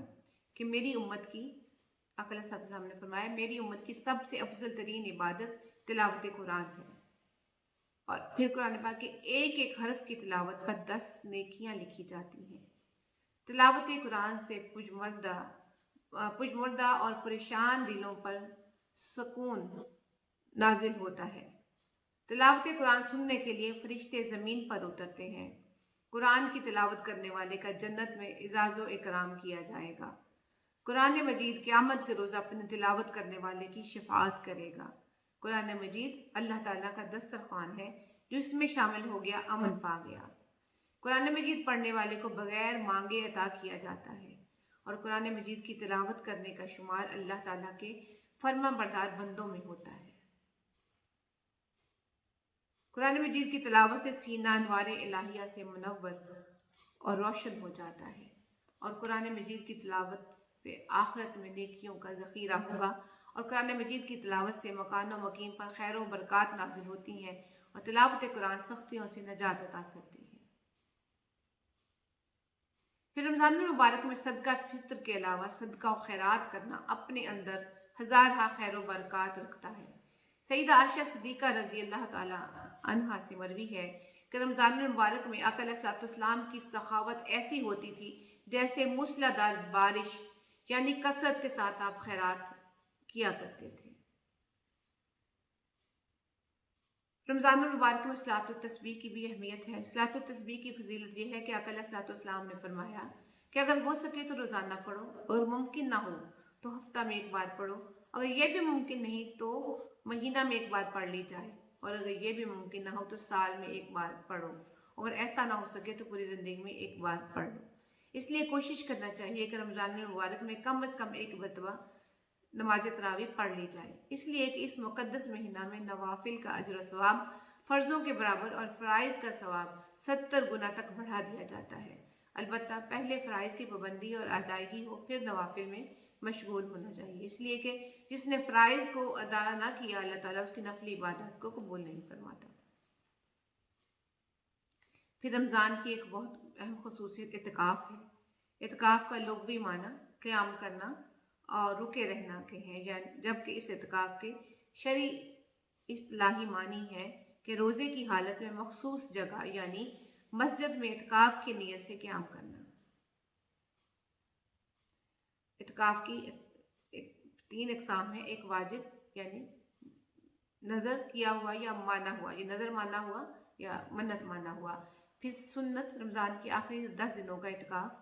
کہ میری امت کی، آقا علیہ السلام نے فرمایا، میری امت کی سب سے افضل ترین عبادت تلاوت قرآن ہے۔ اور پھر قرآن پاک کے ایک ایک حرف کی تلاوت پر 10 نیکیاں لکھی جاتی ہیں۔ تلاوت قرآن سے پجمردہ اور پریشان دلوں پر سکون نازل ہوتا ہے۔ تلاوت قرآن سننے کے لیے فرشتے زمین پر اترتے ہیں۔ قرآن کی تلاوت کرنے والے کا جنت میں اعزاز و اکرام کیا جائے گا۔ قرآن مجید قیامت کے روز اپنے تلاوت کرنے والے کی شفاعت کرے گا۔ قرآن مجید اللہ تعالیٰ کا دسترخوان ہے جو اس میں شامل ہو گیا، امن پا گیا۔ قرآن مجید پڑھنے والے کو بغیر مانگے عطا کیا جاتا ہے، اور قرآن مجید کی تلاوت کرنے کا شمار اللہ تعالیٰ کے فرما بردار بندوں میں ہوتا ہے۔ قرآن مجید کی تلاوت سے سینہ انوار الہیہ سے منور اور روشن ہو جاتا ہے، اور قرآن مجید کی تلاوت سے آخرت میں نیکیوں کا ذخیرہ ہوگا، اور قرآن مجید کی تلاوت سے مکان و مقیم پر خیر و برکات نازل ہوتی ہیں، اور تلاوت قرآن سختیوں سے نجات عطا کرتی ہے۔ پھر رمضان المبارک میں صدقہ فطر کے علاوہ صدقہ و خیرات کرنا اپنے اندر ہزارہ خیر و برکات رکھتا ہے۔ سیدہ عائشہ صدیقہ رضی اللہ تعالی عنہا سے مروی ہے کہ رمضان المبارک میں آقا علیہ السلام کی سخاوت ایسی ہوتی تھی جیسے موسلادھار بارش، یعنی کثرت کے ساتھ آپ خیرات کیا کرتے تھے۔ رمضان المبارک میں صلاۃ التسبیح کی بھی اہمیت ہے۔ صلاۃ التسبیح کی فضیلت یہ ہے کہ آقا علیہ السلام نے فرمایا کہ اگر ہو سکے تو روزانہ پڑھو، اور ممکن نہ ہو تو ہفتہ میں ایک بار پڑھو، اگر یہ بھی ممکن نہیں تو مہینہ میں ایک بار پڑھ لی جائے، اور اگر یہ بھی ممکن نہ ہو تو سال میں ایک بار پڑھو، اگر ایسا نہ ہو سکے تو پوری زندگی میں ایک بار پڑھ لو۔ اس لیے کوشش کرنا چاہیے کہ رمضان المبارک میں کم از کم ایک مرتبہ نماز تراویح پڑھ لی جائے، اس لیے کہ اس مقدس مہینہ میں نوافل کا اجر و ثواب فرضوں کے برابر اور فرائض کا ثواب 70 گنا تک بڑھا دیا جاتا ہے۔ البتہ پہلے فرائض کی پابندی اور ادائیگی ہو، پھر نوافل میں مشغول ہونا چاہیے، اس لیے کہ جس نے فرائض کو ادا نہ کیا اللہ تعالیٰ اس کی نفلی عبادت کو قبول نہیں فرماتا۔ پھر رمضان کی ایک بہت اہم خصوصیت اعتکاف ہے۔ اعتکاف کا لغوی معنی قیام کرنا اور رکے رہنا کے ہیں، جبکہ اس اعتکاف کے شرعی اصطلاحی معنی ہے کہ روزے کی حالت میں مخصوص جگہ یعنی مسجد میں اعتکاف کی نیت سے قیام کرنا۔ اعتکاف کی 3 اقسام ہیں، ایک واجب یعنی نظر کیا ہوا یا مانا ہوا، یہ نظر مانا ہوا یا منت مانا ہوا، پھر سنت رمضان کے آخری 10 دنوں کا اعتکاف،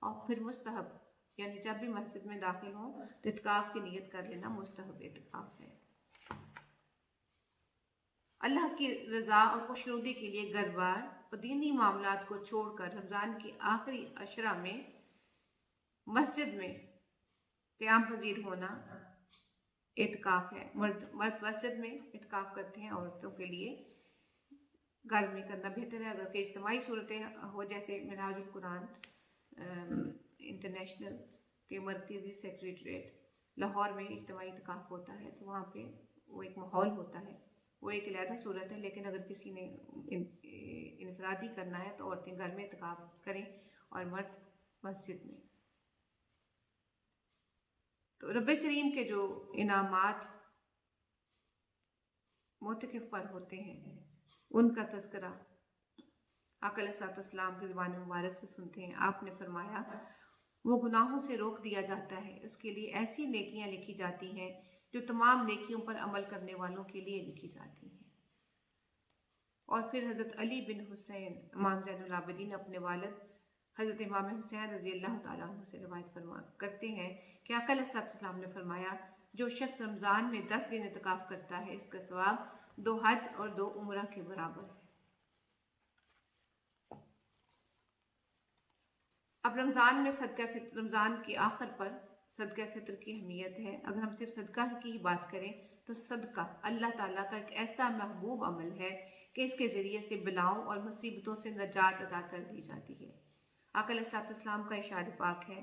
اور پھر مستحب یعنی جب بھی مسجد میں داخل ہوں تو اعتکاف کی نیت کر لینا مستحب اعتکاف ہے۔ اللہ کی رضا اور خوشنودی کے لیے گھر بار اور دینی معاملات کو چھوڑ کر رمضان کی آخری عشرہ میں مسجد میں قیام پذیر ہونا اعتکاف ہے۔ مرد مسجد میں اعتکاف کرتے ہیں، عورتوں کے لیے گھر میں کرنا بہتر ہے۔ اگر کہ اجتماعی صورتیں ہو جیسے منہاج القرآن انٹرنیشنل کے مرکزی سیکریٹریٹ لاہور میں اجتماعی اعتکاف ہوتا ہے تو وہاں پہ وہ ایک ماحول ہوتا ہے، وہ ایک علیحدہ صورت ہے، لیکن اگر کسی نے انفرادی کرنا ہے تو عورتیں گھر میں اعتکاف کریں اور مرد مسجد میں۔ تو رب کریم کے جو انعامات معتکف پر ہوتے ہیں ان کا تذکرہ آقا علیہ السلام کی زبان مبارک سے سنتے ہیں۔ آپ نے فرمایا وہ گناہوں سے روک دیا جاتا ہے، اس کے لیے ایسی نیکیاں لکھی جاتی ہیں جو تمام نیکیوں پر عمل کرنے والوں کے لیے لکھی جاتی ہیں۔ اور پھر حضرت علی بن حسین امام زین العابدین اپنے والد حضرت امام حسین رضی اللہ تعالیٰ عنہ سے روایت کرتے ہیں کہ آقا علیہ السلام نے فرمایا، جو شخص رمضان میں 10 دن اعتکاف کرتا ہے، اس کا ثواب 2 حج اور 2 عمرہ کے برابر ہے۔ اب رمضان میں رمضان کے آخر پر صدقہ فطر کی اہمیت ہے۔ اگر ہم صرف صدقہ کی ہی بات کریں تو صدقہ اللہ تعالیٰ کا ایک ایسا محبوب عمل ہے کہ اس کے ذریعے سے بلاؤں اور مصیبتوں سے نجات عطا کر دی جاتی ہے۔ آقا علیہ السلام کا ارشاد پاک ہے،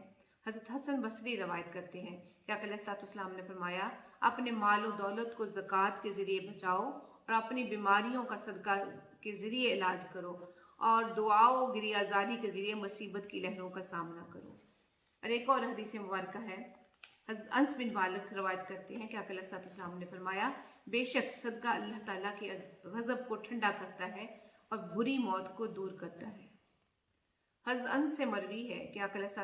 حضرت حسن بصری روایت کرتے ہیں کہ آقا علیہ السلام نے فرمایا، اپنے مال و دولت کو زکوٰۃ کے ذریعے بچاؤ اور اپنی بیماریوں کا صدقہ کے ذریعے علاج کرو اور دعاؤں گریہ زاری کے ذریعے مصیبت کی لہروں کا سامنا کرو۔ اور ایک اور حدیث مبارکہ ہے، حضرت انس بن مالک روایت کرتے ہیں کہ آقا علیہ السلام نے فرمایا، بے شک صدقہ اللہ تعالیٰ کے غضب کو ٹھنڈا کرتا ہے اور بری موت کو دور کرتا ہے۔ حضرت انس سے مروی ہے کہ آقا علیہ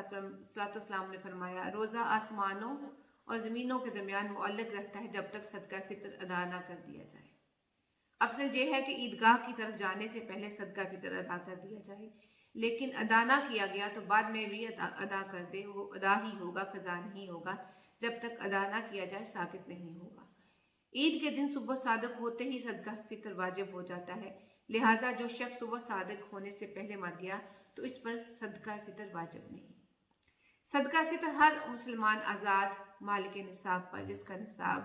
السلام نے فرمایا، روزہ آسمانوں اور زمینوں کے درمیان معلق رہتا ہے جب تک صدقہ فطر ادا نہ کر دیا جائے۔ افضل یہ ہے کہ عیدگاہ کی طرف جانے سے پہلے صدقہ فطر ادا کر دیا جائے، لیکن ادا نہ کیا گیا تو بعد میں بھی ادا کر دے، وہ ادا ہی ہوگا، قضا نہیں ہوگا۔ جب تک ادا نہ کیا جائے ساقط نہیں ہوگا۔ عید کے دن صبح صادق ہوتے ہی صدقہ فطر واجب ہو جاتا ہے، لہٰذا جو شخص صبح صادق ہونے سے پہلے مر گیا تو اس پر صدقہ فطر واجب نہیں۔ صدقہ فطر ہر مسلمان آزاد مالک نصاب پر، جس کا نصاب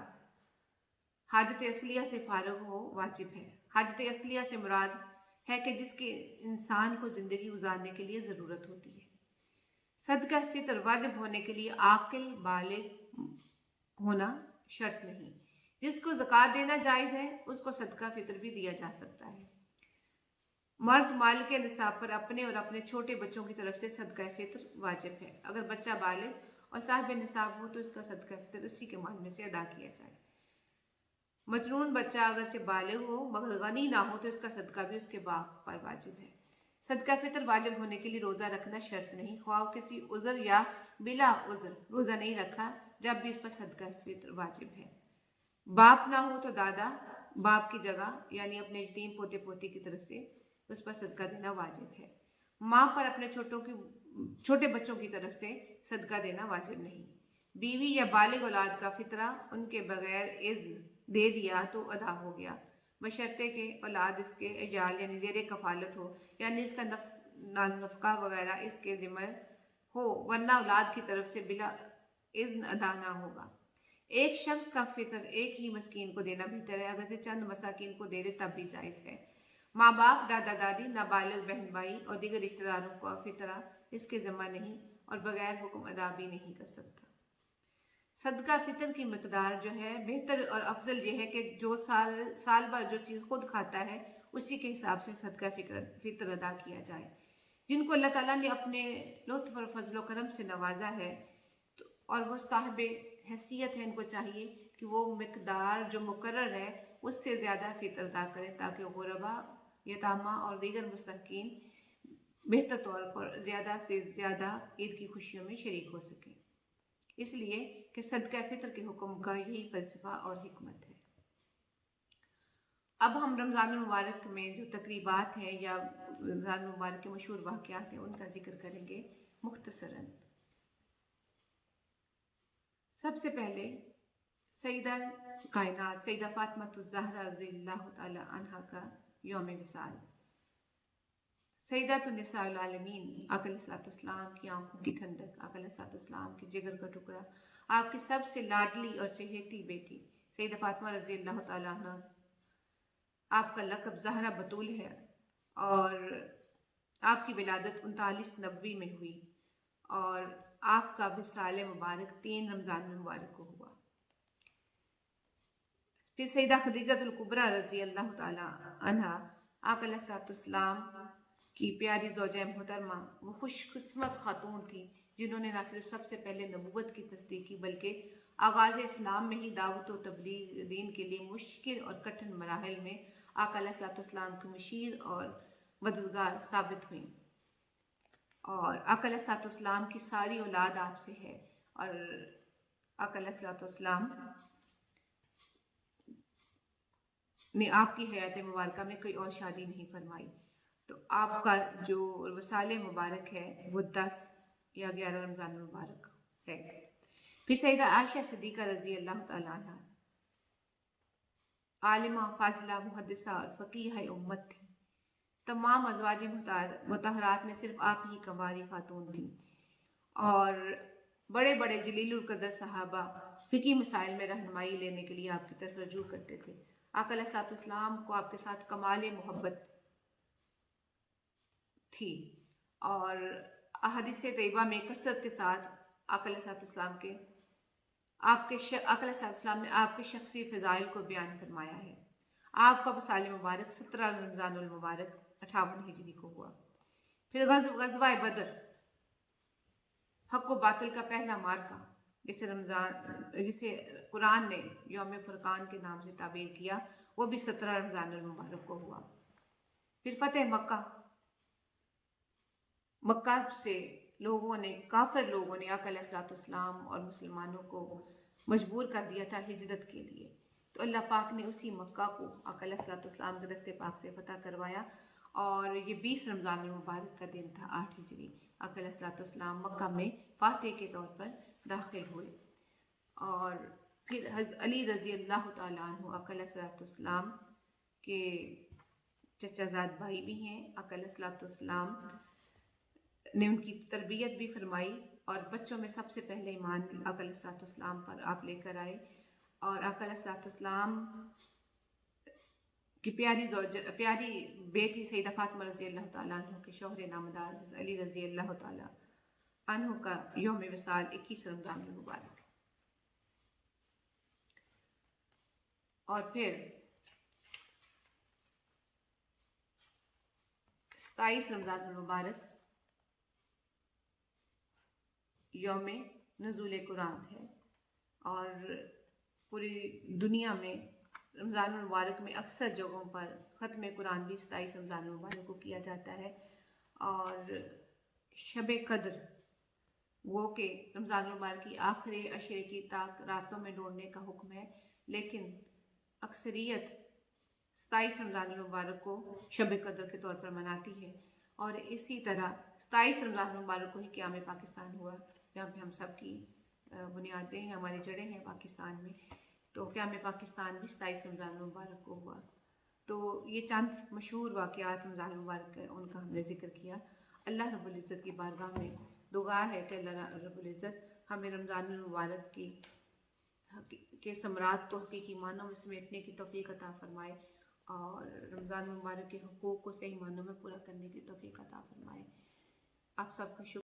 حاجت اصلیہ سے فارغ ہو، واجب ہے۔ حاجت اصلیہ سے مراد ہے کہ جس کے انسان کو زندگی گزارنے کے لیے ضرورت ہوتی ہے۔ صدقہ فطر واجب ہونے کے لیے عاقل بالغ ہونا شرط نہیں۔ جس کو زکوٰۃ دینا جائز ہے اس کو صدقہ فطر بھی دیا جا سکتا ہے۔ مرد مالک نصاب پر اپنے اور اپنے چھوٹے بچوں کی طرف سے صدقہ فطر واجب ہے۔ اگر بچہ بالغ اور صاحب نصاب ہو تو اس کا صدقہ فطر اسی کے مال میں سے ادا کیا جائے۔ مجنون بچہ اگرچہ بالغ ہو مگر غنی نہ ہو تو اس کا صدقہ بھی اس کے باپ پر واجب ہے۔ صدقہ فطر واجب ہونے کے لیے روزہ رکھنا شرط نہیں، خواہ کسی عذر یا بلا عذر روزہ نہیں رکھا، جب بھی اس پر صدقہ فطر واجب ہے۔ باپ نہ ہو تو دادا باپ کی جگہ یعنی اپنے یتیم پوتے پوتی کی طرف سے اس پر صدقہ دینا واجب ہے۔ ماں پر اپنے چھوٹے بچوں کی طرف سے صدقہ دینا واجب نہیں۔ بیوی یا بالغ اولاد کا فطرہ ان کے بغیر اذن دے دیا تو ادا ہو گیا، بشرطے کہ اولاد اس کے عیال یعنی زیر کفالت ہو، یعنی اس کا نفقہ وغیرہ اس کے ذمہ ہو، ورنہ اولاد کی طرف سے بلا اذن ادا نہ ہوگا۔ ایک شخص کا فطر ایک ہی مسکین کو دینا بہتر ہے، اگر چند مساکین کو دے دے تب بھی جائز ہے۔ ماں باپ، دادا دادی، نابالغ بہن بھائی اور دیگر رشتہ داروں کا فطرہ اس کے ذمہ نہیں اور بغیر حکم ادا بھی نہیں کر سکتا۔ صدقہ فطر کی مقدار جو ہے بہتر اور افضل یہ ہے کہ جو سال بھر جو چیز خود کھاتا ہے اسی کے حساب سے صدقہ فطر ادا کیا جائے۔ جن کو اللہ تعالیٰ نے اپنے لطف اور فضل و کرم سے نوازا ہے اور وہ صاحب حیثیت ہے، ان کو چاہیے کہ وہ مقدار جو مقرر ہے اس سے زیادہ فطر ادا کریں تاکہ غربا، یتامہ اور دیگر مستحقین بہتر طور پر زیادہ سے زیادہ عید کی خوشیوں میں شریک ہو سکیں۔ اس لیے کہ صدقہ فطر کے حکم کا یہی فلسفہ اور حکمت ہے۔ اب ہم رمضان المبارک میں جو تقریبات ہیں یا رمضان المبارک کے مشہور واقعات ہیں ان کا ذکر کریں گے مختصراً۔ سب سے پہلے سیدہ کائنات سیدہ فاطمہ الزہرا رضی اللہ تعالی عنہا کا یوم وصال۔ سیدۃ النساء العالمین، آقا علیہ السلام کی آنکھوں کی ٹھنڈک، آقا علیہ السلام کے جگر کا ٹکڑا، آپ کی سب سے لاڈلی اور چہیتی بیٹی سیدہ فاطمہ رضی اللہ تعالیٰ عنہ، آپ کا لقب زہرا بتول ہے اور آپ کی ولادت 39 نبوی میں ہوئی اور آپ کا وصال مبارک 3 رمضان مبارک کو ہوا۔ پھر سیدہ خدیجہ الکبریٰ رضی اللہ تعالیٰ عنہا، آقا علیہ السلام کی پیاری زوجہ محترمہ، وہ خوش قسمت خاتون تھی جنہوں نے نہ صرف سب سے پہلے نبوت کی تصدیق کی بلکہ آغاز اسلام میں ہی دعوت و تبلیغ دین کے لیے مشکل اور کٹھن مراحل میں آقا علیہ السلام کی مشیر اور مددگار ثابت ہوئیں۔ اور آقا علیہ السلام کی ساری اولاد آپ سے ہے اور آقا علیہ السلام نے آپ کی حیات مبارکہ میں کوئی اور شادی نہیں فرمائی، تو آپ کا جو وصال مبارک ہے وہ 10 یا 11 رمضان المبارک ہے۔ پھر سیدہ عائشہ صدیقہ رضی اللہ تعالیٰ عنہ عالمہ، فاضلہ، محدثہ اور فقیہ امت تھی۔ تمام ازواج مطہرات میں صرف آپ ہی کنواری خاتون تھیں، اور بڑے بڑے جلیل القدر صحابہ فقہی مسائل میں رہنمائی لینے کے لیے آپ کی طرف رجوع کرتے تھے۔ آقا علیہ الصلوۃ والسلام کو آپ کے ساتھ کمال محبت تھی، اور احادیث طیبہ میں کثرت کے ساتھ آقا علیہ الصلوۃ والسلام کے آقا علیہ الصلوۃ والسلام نے آپ کے شخصی فضائل کو بیان فرمایا ہے۔ آپ کا وصال مبارک 17 رمضان المبارک 58 ہجری کو ہوا۔ پھر غزوہ بدر، حق و باطل کا پہلا مارکہ، جسے قرآن نے یوم فرقان کے نام سے تعبیر کیا، وہ بھی 17 رمضان المبارک کو ہوا۔ پھر فتح مکہ، مکہ سے کافر لوگوں نے آقا علیہ الصلوۃ والسلام اور مسلمانوں کو مجبور کر دیا تھا ہجرت کے لیے، تو اللہ پاک نے اسی مکہ کو آقا علیہ الصلوۃ والسلام کے دست پاک سے فتح کروایا، اور یہ 20 رمضان المبارک کا دن تھا 8 ہجری۔ آقا علیہ الصلوۃ والسلام مکہ میں فاتح کے طور پر داخل ہوئے، اور پھر حضرت علی رضی اللہ تعالیٰ عنہ آقا علیہ الصلوۃ والسلام کے چچا زاد بھائی بھی ہیں۔ آقا علیہ الصلوۃ والسلام نے ان کی تربیت بھی فرمائی، اور بچوں میں سب سے پہلے ایمان آقا علیہ الصلوۃ والسلام پر آپ لے کر آئے، اور آقا علیہ الصلوۃ والسلام کی پیاری بیٹی سیدہ فاطمہ رضی اللہ تعالیٰ عنہ کے شوہر نامدار علی رضی اللہ تعالیٰ عنہ کا یوم وصال 21 رمضان المبارک۔ اور پھر 27 رمضان المبارک یوم نزول قرآن ہے، اور پوری دنیا میں رمضان المبارک میں اکثر جگہوں پر ختم قرآن بھی 27 رمضان المبارک کو کیا جاتا ہے، اور شب قدر وہ کہ رمضان المبارک کی آخری عشرے کی راتوں میں ڈھونڈنے کا حکم ہے، لیکن اکثریت 27 رمضان المبارک کو شب قدر کے طور پر مناتی ہے، اور اسی طرح 27 رمضان المبارک کو ہی قیام پاکستان ہوا، جہاں پہ ہم سب کی بنیادیں ہیں، ہماری جڑیں ہیں پاکستان میں، تو قیام پاکستان بھی 27 رمضان المبارک کو ہوا۔ تو یہ چند مشہور واقعات رمضان المبارک ان کا ہم نے ذکر کیا۔ اللہ رب العزت کی بارگاہ میں دعا ہے کہ اللہ رب العزت ہمیں رمضان المبارک کے ثمرات کو حقیقی معنوں میں سمیٹنے کی توفیق عطا فرمائے، اور رمضان المبارک کے حقوق کو صحیح معنوں میں پورا کرنے کی توفیق عطا فرمائے۔ آپ سب کا شکریہ۔